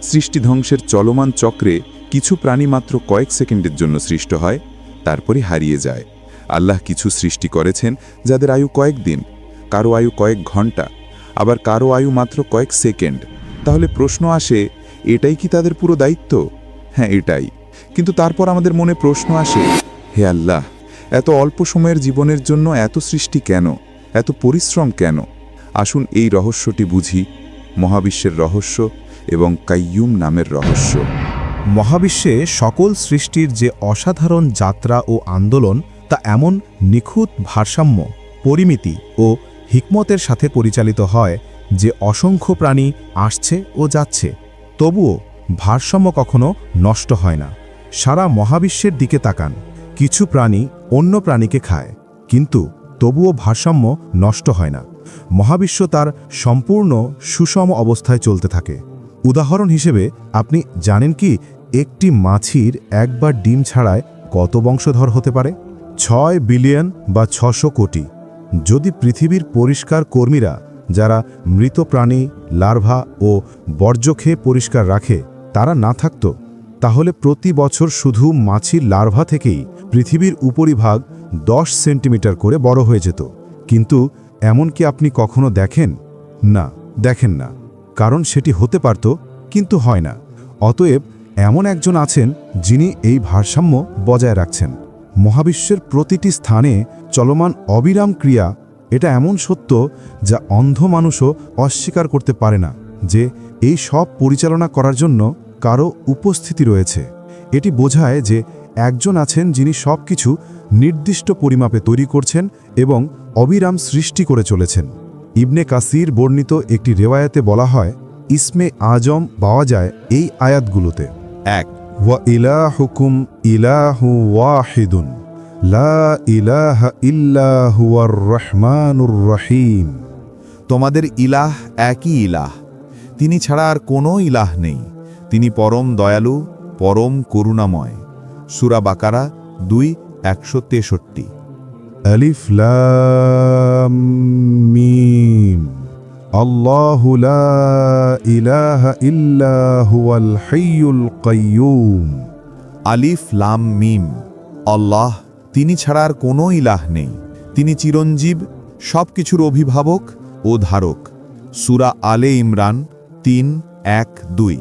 সৃষ্টি ধ্বংসের চলমান চক্রে কিছু প্রাণী মাত্র কয়েক সেকেন্ডের জন্য সৃষ্ট হয়, তারপরে হারিয়ে যায়। আল্লাহ কিছু সৃষ্টি করেছেন যাদের আয়ু কয়েকদিন, কারো আয়ু কয়েক ঘন্টা, আবার কারো আয়ু মাত্র কয়েক সেকেন্ড। তাহলে প্রশ্ন আসে, এটাই কি তাদের পুরো দায়িত্ব? হ্যাঁ, এটাই। কিন্তু তারপর আমাদের মনে প্রশ্ন আসে, হে আল্লাহ, এত অল্প সময়ের জীবনের জন্য এত সৃষ্টি কেন, এত পরিশ্রম কেন? আসুন এই রহস্যটি বুঝি, মহাবিশ্বের রহস্য এবং কাইয়ুম নামের রহস্য। মহাবিশ্বে সকল সৃষ্টির যে অসাধারণ যাত্রা ও আন্দোলন, তা এমন নিখুঁত ভারসাম্য, পরিমিতি ও হিকমতের সাথে পরিচালিত হয় যে অসংখ্য প্রাণী আসছে ও যাচ্ছে, তবুও ভারসাম্য কখনো নষ্ট হয় না। সারা মহাবিশ্বের দিকে তাকান, কিছু প্রাণী অন্য প্রাণীকে খায়, কিন্তু তবুও ভারসাম্য নষ্ট হয় না। মহাবিশ্ব তার সম্পূর্ণ সুষম অবস্থায় চলতে থাকে। উদাহরণ হিসেবে আপনি জানেন কি, একটি মাছির একবার ডিম ছাড়ায় কত বংশধর হতে পারে? 6 বিলিয়ন বা 600 কোটি। যদি পৃথিবীর পরিষ্কার কর্মীরা, যারা মৃত প্রাণী, লার্ভা ও বর্জ্য খেয়ে পরিষ্কার রাখে, তারা না থাকত, তাহলে প্রতি বছর শুধু মাছির লার্ভা থেকেই পৃথিবীর উপরিভাগ 10 সেন্টিমিটার করে বড় হয়ে যেত। কিন্তু এমন কি আপনি কখনো দেখেন? না, দেখেন না, কারণ সেটি হতে পারত, কিন্তু হয় না। অতএব এমন একজন আছেন যিনি এই ভারসাম্য বজায় রাখছেন। মহাবিশ্বের প্রতিটি স্থানে চলমান অবিরাম ক্রিয়া, এটা এমন সত্য যা অন্ধ মানুষও অস্বীকার করতে পারে না, যে এই সব পরিচালনা করার জন্য কারো উপস্থিতি রয়েছে। এটি বোঝায় যে একজন আছেন যিনি সব কিছু নির্দিষ্ট পরিমাপে তৈরি করছেন এবং অবিরাম সৃষ্টি করে চলেছেন। ইবনে কাসির বর্ণিত একটি রেওয়ায়াতে বলা হয়, ইসমে আজম পাওয়া যায় এই আয়াতগুলোতে। 1 ওয়া ইলাহুকুম ইলাহু ওয়াহিদুন লা ইলাহা ইল্লা হুয়ার রহমানুর রহিম। তোমাদের ইলাহ একই ইলাহ, তিনি ছাড়া আর কোনো ইলাহ নেই, তিনি পরম দয়ালু, পরম করুণাময়। সূরা বাকারা 2:163। আলিফ লাম মিম। আল্লাহু লা ইলাহা ইল্লা হুয়াল হাইয়ুল কাইয়্যুম। আলিফ লাম মিম। আল্লাহ, তিনি ছাড়া আর কোনো ইলাহ নেই, তিনি চিরঞ্জীব, সব কিছুর অভিভাবক ও ধারক। সূরা আলে ইমরান 3:1-2।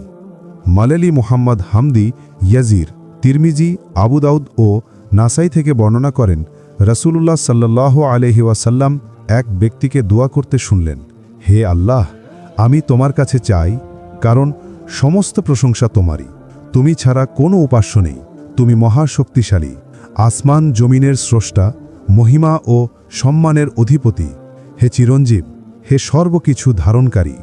মালালি মুহাম্মদ হামদি ইয়াজির, তিরমিজি, আবু দাউদ ও নাসাই থেকে বর্ণনা করেন, রাসূলুল্লাহ সাল্লাল্লাহু আলাইহি ওয়াসাল্লাম এক ব্যক্তিকে দোয়া করতে শুনলেন, হে আল্লাহ, আমি তোমার কাছে চাই, কারণ সমস্ত প্রশংসা তোমারই, তুমি ছাড়া কোনো উপাস্য নেই, তুমি মহাশক্তিশালী, আসমান জমিনের স্রষ্টা, মহিমা ও সম্মানের অধিপতি, হে চিরঞ্জীব, হে সর্বকিছু ধারণকারী।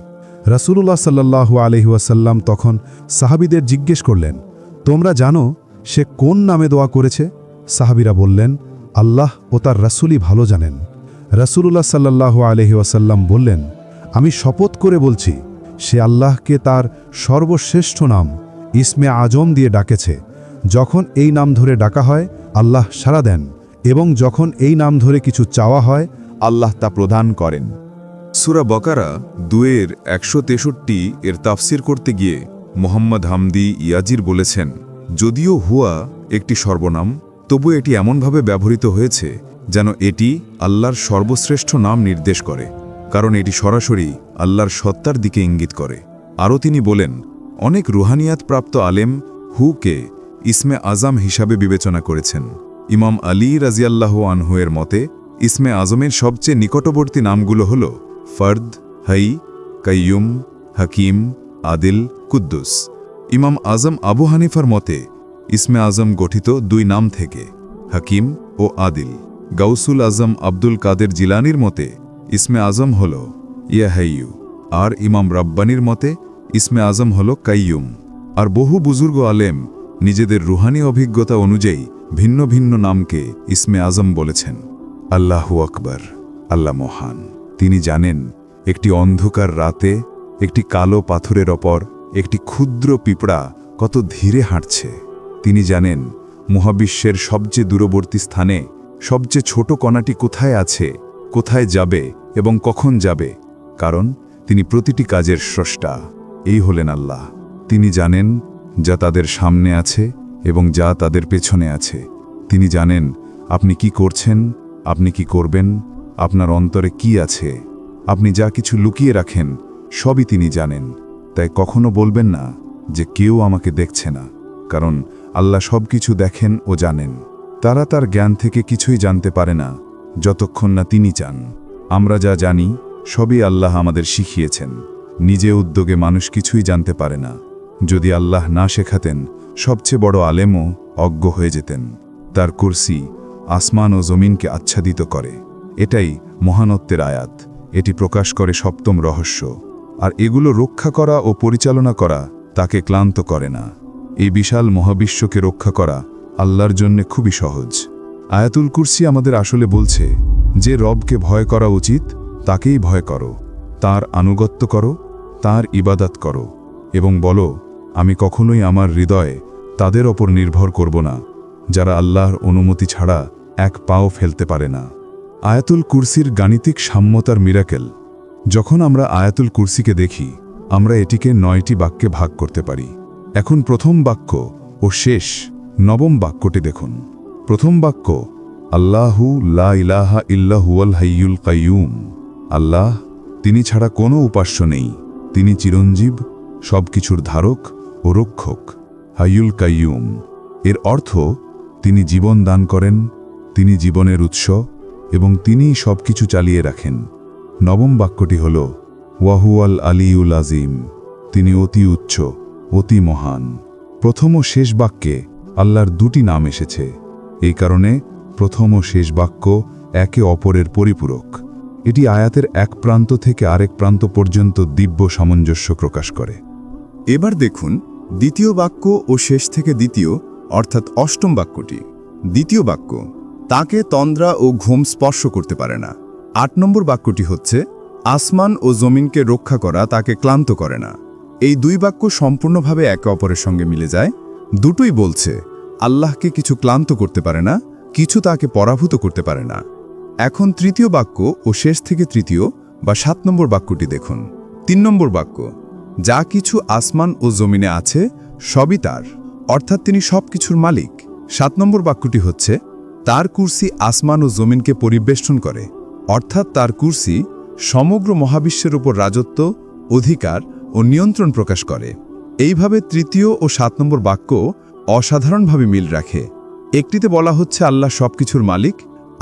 রাসূলুল্লাহ সাল্লাল্লাহু আলাইহি ওয়াসাল্লাম তখন সাহাবীদের জিজ্ঞেস করলেন, তোমরা জানো সে কোন নামে দোয়া করেছে? সাহাবীরা বললেন, আল্লাহ ও তার রাসূলই ভালো জানেন। রাসূলুল্লাহ সাল্লাল্লাহু আলাইহি ওয়াসাল্লাম বললেন, আমি শপথ করে বলছি, সে আল্লাহকে তার সর্বশ্রেষ্ঠ নাম ইসমে আজম দিয়ে ডাকেছে। যখন এই নাম ধরে ডাকা হয় আল্লাহ সাড়া দেন, এবং যখন এই নাম ধরে কিছু চাওয়া হয় আল্লাহ তা প্রদান করেন। সূরা বাকারা 2:163 এর তাফসির করতে গিয়ে মোহাম্মদ হামদি ইয়াজির বলেছেন, যদিও হুয়া একটি সর্বনাম, তবু এটি এমনভাবে ব্যবহৃত হয়েছে যেন এটি আল্লাহর সর্বশ্রেষ্ঠ নাম নির্দেশ করে, কারণ এটি সরাসরি আল্লাহর সত্তার দিকে ইঙ্গিত করে। আরও তিনি বলেন, অনেক রুহানিয়াত প্রাপ্ত আলেম হুকে ইসমে আজম হিসাবে বিবেচনা করেছেন। ইমাম আলী রাজিয়াল্লাহু আনহু এর মতে ইসমে আজমের সবচেয়ে নিকটবর্তী নামগুলো হল ফর্দ, হাই, কাইয়ুম, হাকিম, আদিল, কুদ্দুস। ইমাম আজম আবু হানিফার মতে ইসমে আজম গঠিত দুই নাম থেকে, হাকিম ও আদিল। গাউসুল আজম আব্দুল কাদের জিলানির মতে ইসমে আজম হল ইয়া হাইয়ু, আর ইমাম রাব্বানির মতে ইসমে আজম হল কাইয়ুম। আর বহু বুজুর্গ আলেম নিজেদের রুহানি অভিজ্ঞতা অনুযায়ী ভিন্ন ভিন্ন নামকে ইসমে আজম বলেছেন। আল্লাহু আকবার, আল্লাহ মহান। তিনি জানেন একটি অন্ধকার রাতে একটি কালো পাথরের ওপর একটি ক্ষুদ্র পিঁপড়া কত ধীরে হাঁটছে। তিনি জানেন মহাবিশ্বের সবচেয়ে দূরবর্তী স্থানে সবচেয়ে ছোট কণাটি কোথায় আছে, কোথায় যাবে এবং কখন যাবে, কারণ তিনি প্রতিটি কাজের স্রষ্টা। এই হলেন আল্লাহ। তিনি জানেন যা তাদের সামনে আছে এবং যা তাদের পেছনে আছে। তিনি জানেন আপনি কি করছেন, আপনি কি করবেন, আপনার অন্তরে কি আছে। আপনি যা কিছু লুকিয়ে রাখেন সবই তিনি জানেন। তাই কখনো বলবেন না যে কেউ আমাকে দেখছে না, কারণ আল্লাহ সব কিছু দেখেন ও জানেন। তারা তার জ্ঞান থেকে কিছুই জানতে পারে না যতক্ষণ না তিনি চান। আমরা যা জানি সবই আল্লাহ আমাদের শিখিয়েছেন। নিজে উদ্যোগে মানুষ কিছুই জানতে পারে না। যদি আল্লাহ না শেখাতেন সবচেয়ে বড় আলেমও অজ্ঞ হয়ে যেতেন। তার কুরসি আসমান ও জমিনকে আচ্ছাদিত করে। এটাই মহানত্বের আয়াত। এটি প্রকাশ করে সপ্তম রহস্য। আর এগুলো রক্ষা করা ও পরিচালনা করা তাকে ক্লান্ত করে না। এই বিশাল মহাবিশ্বকে রক্ষা করা আল্লাহর জন্য খুবই সহজ। আয়াতুল কুরসি আমাদের আসলে বলছে যে রবকে ভয় করা উচিত তাকেই ভয় করো, তার আনুগত্য করো, তার ইবাদত করো এবং বলো, আমি কখনোই আমার হৃদয়ে তাদের ওপর নির্ভর করব না যারা আল্লাহর অনুমতি ছাড়া এক পাও ফেলতে পারে না। আয়াতুল কুরসির গাণিতিক সাম্যতার মিরাকেল। যখন আমরা আয়াতুল কুরসিকে দেখি আমরা এটিকে 9টি বাক্যে ভাগ করতে পারি। এখন প্রথম বাক্য ও শেষ নবম বাক্যটি দেখুন। প্রথম বাক্য, আল্লাহু লা ইলাহা ইল্লা হুয়াল হাইয়ুল কাইয়ুম। আল্লাহ, তিনি ছাড়া কোনো উপাস্য নেই, তিনি চিরঞ্জীব, সবকিছুর ধারক ও রক্ষক। হাইয়ুল কাইয়ুম এর অর্থ তিনি জীবন দান করেন, তিনি জীবনের উৎস এবং তিনিই সবকিছু চালিয়ে রাখেন। নবম বাক্যটি হল ওয়াহুয়াল আলিউল আজিম, তিনি অতি উচ্চ, অতি মহান। প্রথম ও শেষ বাক্যে আল্লাহর দুটি নাম এসেছে। এই কারণে প্রথম ও শেষ বাক্য একে অপরের পরিপূরক। এটি আয়াতের এক প্রান্ত থেকে আরেক প্রান্ত পর্যন্ত দিব্য সামঞ্জস্য প্রকাশ করে। এবার দেখুন দ্বিতীয় বাক্য ও শেষ থেকে দ্বিতীয় অর্থাৎ অষ্টম বাক্যটি। দ্বিতীয় বাক্য, তাকে তন্দ্রা ও ঘুম স্পর্শ করতে পারে না। 8 নম্বর বাক্যটি হচ্ছে, আসমান ও জমিনকে রক্ষা করা তাকে ক্লান্ত করে না। এই দুই বাক্য সম্পূর্ণভাবে একে অপরের সঙ্গে মিলে যায়। দুটোই বলছে আল্লাহকে কিছু ক্লান্ত করতে পারে না, কিছু তাকে পরাভূত করতে পারে না। এখন তৃতীয় বাক্য ও শেষ থেকে তৃতীয় বা 7 নম্বর বাক্যটি দেখুন। 3 নম্বর বাক্য, যা কিছু আসমান ও জমিনে আছে সবই তার, অর্থাৎ তিনি সব কিছুর মালিক। 7 নম্বর বাক্যটি হচ্ছে, তার কুরসি আসমান ও জমিনকে পরিবেষ্টন করে, অর্থাৎ তার কুরসি সমগ্র মহাবিশ্বের উপর রাজত্ব, অধিকার ও নিয়ন্ত্রণ প্রকাশ করে। এইভাবে তৃতীয় ও 7 নম্বর বাক্য অসাধারণভাবে মিল রাখে। একটিতে বলা হচ্ছে আল্লাহ সবকিছুর মালিক,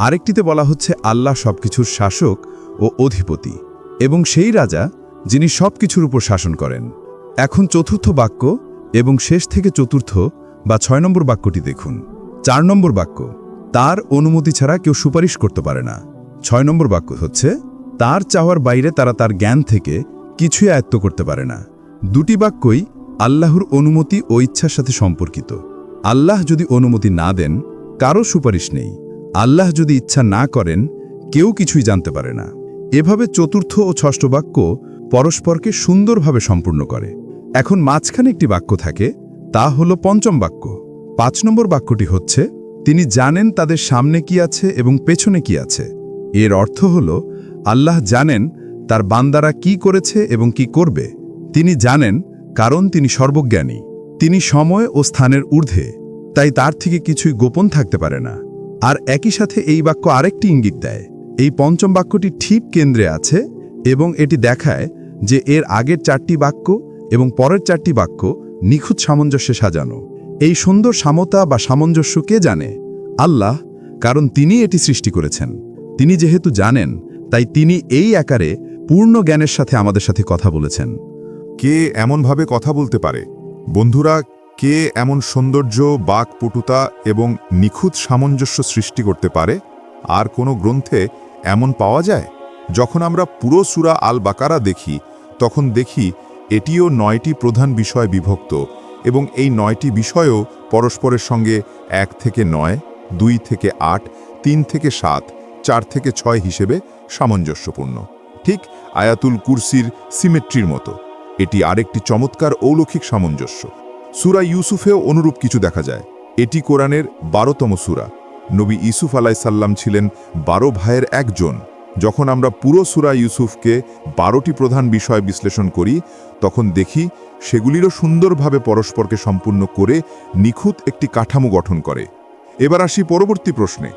আরেকটিতে বলা হচ্ছে আল্লাহ সবকিছুর শাসক ও অধিপতি এবং সেই রাজা যিনি সবকিছুর উপর শাসন করেন। এখন চতুর্থ বাক্য এবং শেষ থেকে চতুর্থ বা 6 নম্বর বাক্যটি দেখুন। 4 নম্বর বাক্য, তার অনুমতি ছাড়া কেউ সুপারিশ করতে পারে না। 6 নম্বর বাক্য হচ্ছে, তার চাওয়ার বাইরে তারা তার জ্ঞান থেকে কিছুই আয়ত্ত করতে পারে না। দুটি বাক্যই আল্লাহর অনুমতি ও ইচ্ছার সাথে সম্পর্কিত। আল্লাহ যদি অনুমতি না দেন, কারো সুপারিশ নেই। আল্লাহ যদি ইচ্ছা না করেন, কেউ কিছুই জানতে পারে না। এভাবে চতুর্থ ও ষষ্ঠ বাক্য পরস্পরকে সুন্দরভাবে সম্পূর্ণ করে। এখন মাঝখানে একটি বাক্য থাকে, তা হল পঞ্চম বাক্য। 5 নম্বর বাক্যটি হচ্ছে, তিনি জানেন তাদের সামনে কি আছে এবং পেছনে কি আছে। এর অর্থ হল আল্লাহ জানেন তার বান্দারা কি করেছে এবং কি করবে। তিনি জানেন কারণ তিনি সর্বজ্ঞানী। তিনি সময় ও স্থানের ঊর্ধ্বে, তাই তার থেকে কিছুই গোপন থাকতে পারে না। আর একই সাথে এই বাক্য আরেকটি ইঙ্গিত দেয়, এই পঞ্চম বাক্যটি ঠিক কেন্দ্রে আছে এবং এটি দেখায় যে এর আগের 4টি বাক্য এবং পরের 4টি বাক্য নিখুঁত সামঞ্জস্যে সাজানো। এই সুন্দর সমতা বা সামঞ্জস্য কে জানে? আল্লাহ, কারণ তিনি এটি সৃষ্টি করেছেন। তিনি যেহেতু জানেন, তাই তিনি এই আকারে পূর্ণ জ্ঞানের সাথে আমাদের সাথে কথা বলেছেন। কে এমনভাবে কথা বলতে পারে? বন্ধুরা, কে এমন সৌন্দর্য, বাকপটুতা এবং নিখুঁত সামঞ্জস্য সৃষ্টি করতে পারে? আর কোনো গ্রন্থে এমন পাওয়া যায়? যখন আমরা পুরো সূরা আল বাকারা দেখি, তখন দেখি এটিও 9টি প্রধান বিষয় বিভক্ত এবং এই 9টি বিষয়ও পরস্পরের সঙ্গে 1 থেকে 9, 2 থেকে 8, 3 থেকে 7, 4 থেকে 6 হিসেবে সামঞ্জস্যপূর্ণ। ঠিক আয়াতুল কুরসির সিমেট্রির মতো এটি আরেকটি চমৎকার অলৌকিক সামঞ্জস্য। সূরা ইউসুফেও অনুরূপ কিছু দেখা যায়। এটি কোরআনের 12তম সূরা। নবী ইউসুফ আলাইসাল্লাম ছিলেন 12 ভাইয়ের একজন। যখন আমরা পুরো সূরা ইউসুফকে 12টি প্রধান বিষয় বিশ্লেষণ করি, তখন দেখি সেগুলিরও সুন্দরভাবে পরস্পরকে সম্পূর্ণ করে নিখুঁত একটি কাঠামো গঠন করে। এবার আসি পরবর্তী প্রশ্নে,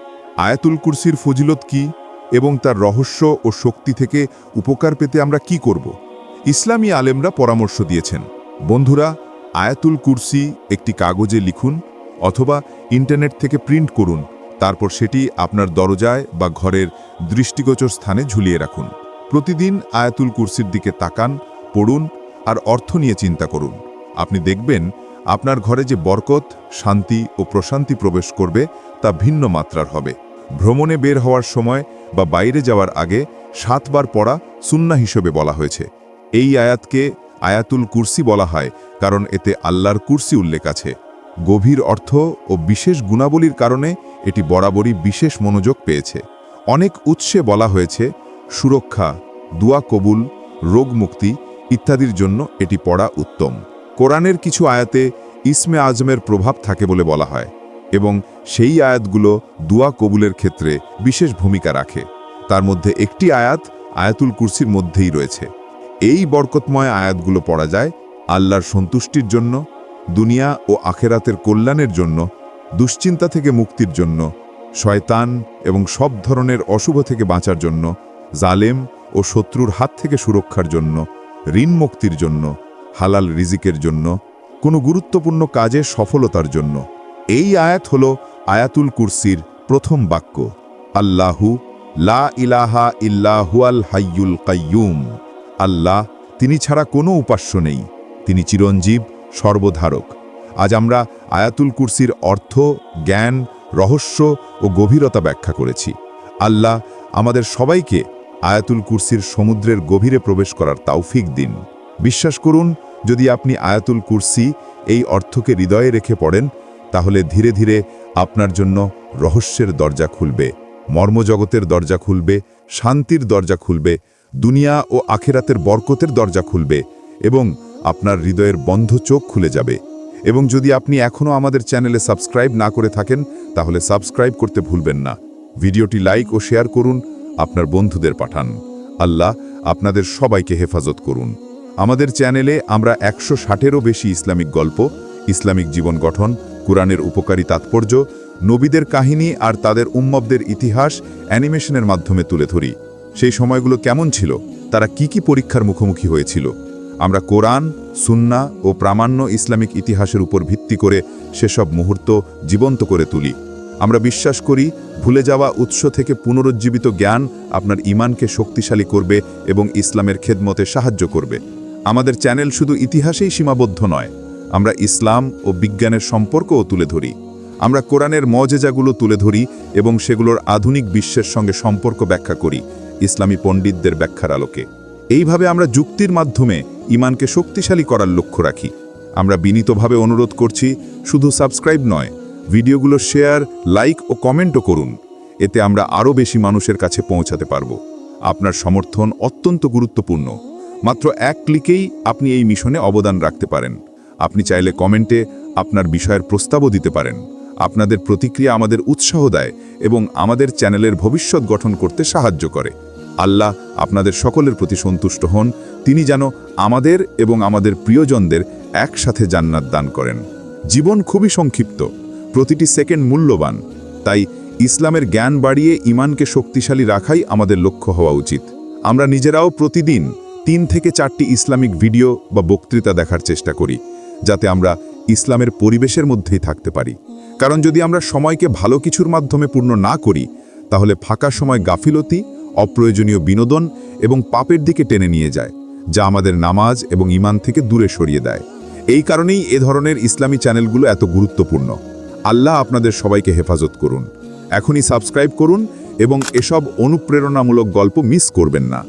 আয়াতুল কুরসির ফজিলত কি এবং তার রহস্য ও শক্তি থেকে উপকার পেতে আমরা কি করব? ইসলামী আলেমরা পরামর্শ দিয়েছেন, বন্ধুরা, আয়াতুল কুরসি একটি কাগজে লিখুন অথবা ইন্টারনেট থেকে প্রিন্ট করুন, তারপর সেটি আপনার দরজায় বা ঘরের দৃষ্টিগোচর স্থানে ঝুলিয়ে রাখুন। প্রতিদিন আয়াতুল কুরসির দিকে তাকান, পড়ুন আর অর্থ নিয়ে চিন্তা করুন। আপনি দেখবেন আপনার ঘরে যে বরকত, শান্তি ও প্রশান্তি প্রবেশ করবে তা ভিন্ন মাত্রার হবে। ভ্রমণে বের হওয়ার সময় বা বাইরে যাওয়ার আগে 7 বার পড়া সুন্নাহ হিসেবে বলা হয়েছে। এই আয়াতকে আয়াতুল কুরসি বলা হয় কারণ এতে আল্লাহর কুরসি উল্লেখ আছে। গভীর অর্থ ও বিশেষ গুণাবলীর কারণে এটি বরাবরই বিশেষ মনোযোগ পেয়েছে। অনেক উৎসে বলা হয়েছে সুরক্ষা, দুয়া কবুল, রোগ মুক্তি ইত্যাদির জন্য এটি পড়া উত্তম। কোরআনের কিছু আয়াতে ইসমে আজমের প্রভাব থাকে বলে বলা হয় এবং সেই আয়াতগুলো দুয়া কবুলের ক্ষেত্রে বিশেষ ভূমিকা রাখে। তার মধ্যে একটি আয়াত আয়াতুল কুরসির মধ্যেই রয়েছে। এই বরকতময় আয়াতগুলো পড়া যায় আল্লাহর সন্তুষ্টির জন্য, দুনিয়া ও আখেরাতের কল্যাণের জন্য, দুশ্চিন্তা থেকে মুক্তির জন্য, শয়তান এবং সব ধরনের অশুভ থেকে বাঁচার জন্য, জালেম ও শত্রুর হাত থেকে সুরক্ষার জন্য, ঋণ মুক্তির জন্য, হালাল রিজিকের জন্য, কোনো গুরুত্বপূর্ণ কাজে সফলতার জন্য। এই আয়াত হল আয়াতুল কুরসির প্রথম বাক্য, আল্লাহু লা ইলাহা ইল্লা হুয়াল হাইয়ুল কাইয়ুম। আল্লাহ, তিনি ছাড়া কোনো উপাস্য নেই, তিনি চিরঞ্জীব, সর্বধারক। আজ আমরা আয়াতুল কুরসির অর্থ, জ্ঞান, রহস্য ও গভীরতা ব্যাখ্যা করেছি। আল্লাহ আমাদের সবাইকে আয়াতুল কুরসির সমুদ্রের গভীরে প্রবেশ করার তৌফিক দিন। বিশ্বাস করুন, যদি আপনি আয়াতুল কুরসি এই অর্থকে হৃদয়ে রেখে পড়েন, তাহলে ধীরে ধীরে আপনার জন্য রহস্যের দরজা খুলবে, মর্মজগতের দরজা খুলবে, শান্তির দরজা খুলবে, দুনিয়া ও আখিরাতের বরকতের দরজা খুলবে এবং আপনার হৃদয়ের বন্ধ চোখ খুলে যাবে। এবং যদি আপনি এখনও আমাদের চ্যানেলে সাবস্ক্রাইব না করে থাকেন, তাহলে সাবস্ক্রাইব করতে ভুলবেন না। ভিডিওটি লাইক ও শেয়ার করুন, আপনার বন্ধুদের পাঠান। আল্লাহ আপনাদের সবাইকে হেফাজত করুন। আমাদের চ্যানেলে আমরা 160-এরও বেশি ইসলামিক গল্প, ইসলামিক জীবন গঠন, কুরআনের উপকারী তাৎপর্য, নবীদের কাহিনী আর তাদের উম্মবদের ইতিহাস অ্যানিমেশনের মাধ্যমে তুলে ধরি। সেই সময়গুলো কেমন ছিল, তারা কি পরীক্ষার মুখোমুখি হয়েছিল। আমরা কোরআন, সুন্নাহ ও প্রামাণ্য ইসলামিক ইতিহাসের উপর ভিত্তি করে সেসব মুহূর্ত জীবন্ত করে তুলি। আমরা বিশ্বাস করি, ভুলে যাওয়া উৎস থেকে পুনরুজ্জীবিত জ্ঞান আপনার ঈমানকে শক্তিশালী করবে এবং ইসলামের খেদমতে সাহায্য করবে। আমাদের চ্যানেল শুধু ইতিহাসেই সীমাবদ্ধ নয়, আমরা ইসলাম ও বিজ্ঞানের সম্পর্কও তুলে ধরি। আমরা কোরআনের মজেজাগুলো তুলে ধরি এবং সেগুলোর আধুনিক বিশ্বের সঙ্গে সম্পর্ক ব্যাখ্যা করি ইসলামী পণ্ডিতদের ব্যাখ্যার আলোকে। এইভাবে আমরা যুক্তির মাধ্যমে ঈমানকে শক্তিশালী করার লক্ষ্য রাখি। আমরা বিনীতভাবে অনুরোধ করছি, শুধু সাবস্ক্রাইব নয়, ভিডিওগুলো শেয়ার, লাইক ও কমেন্টও করুন। এতে আমরা আরও বেশি মানুষের কাছে পৌঁছাতে পারব। আপনার সমর্থন অত্যন্ত গুরুত্বপূর্ণ। মাত্র এক ক্লিকেই আপনি এই মিশনে অবদান রাখতে পারেন। আপনি চাইলে কমেন্টে আপনার বিষয়ের প্রস্তাবও দিতে পারেন। আপনাদের প্রতিক্রিয়া আমাদের উৎসাহ দেয় এবং আমাদের চ্যানেলের ভবিষ্যৎ গঠন করতে সাহায্য করে। আল্লাহ আপনাদের সকলের প্রতি সন্তুষ্ট হন। তিনি যেন আমাদের এবং আমাদের প্রিয়জনদের একসাথে জান্নাত দান করেন। জীবন খুবই সংক্ষিপ্ত, প্রতিটি সেকেন্ড মূল্যবান। তাই ইসলামের জ্ঞান বাড়িয়ে ঈমানকে শক্তিশালী রাখাই আমাদের লক্ষ্য হওয়া উচিত। আমরা নিজেরাও প্রতিদিন 3 থেকে 4টি ইসলামিক ভিডিও বা বক্তৃতা দেখার চেষ্টা করি, যাতে আমরা ইসলামের পরিবেশের মধ্যেই থাকতে পারি। কারণ যদি আমরা সময়কে ভালো কিছুর মাধ্যমে পূর্ণ না করি, তাহলে ফাঁকা সময় গাফিলতি, অপ্রয়োজনীয় বিনোদন এবং পাপের দিকে টেনে নিয়ে যায়, যা আমাদের নামাজ এবং ঈমান থেকে দূরে সরিয়ে দেয়। এই কারণেই এ ধরনের ইসলামী চ্যানেলগুলো এত গুরুত্বপূর্ণ। আল্লাহ আপনাদের সবাইকে হেফাজত করুন। এখনই সাবস্ক্রাইব করুন এবং এসব অনুপ্রেরণামূলক গল্প মিস করবেন না।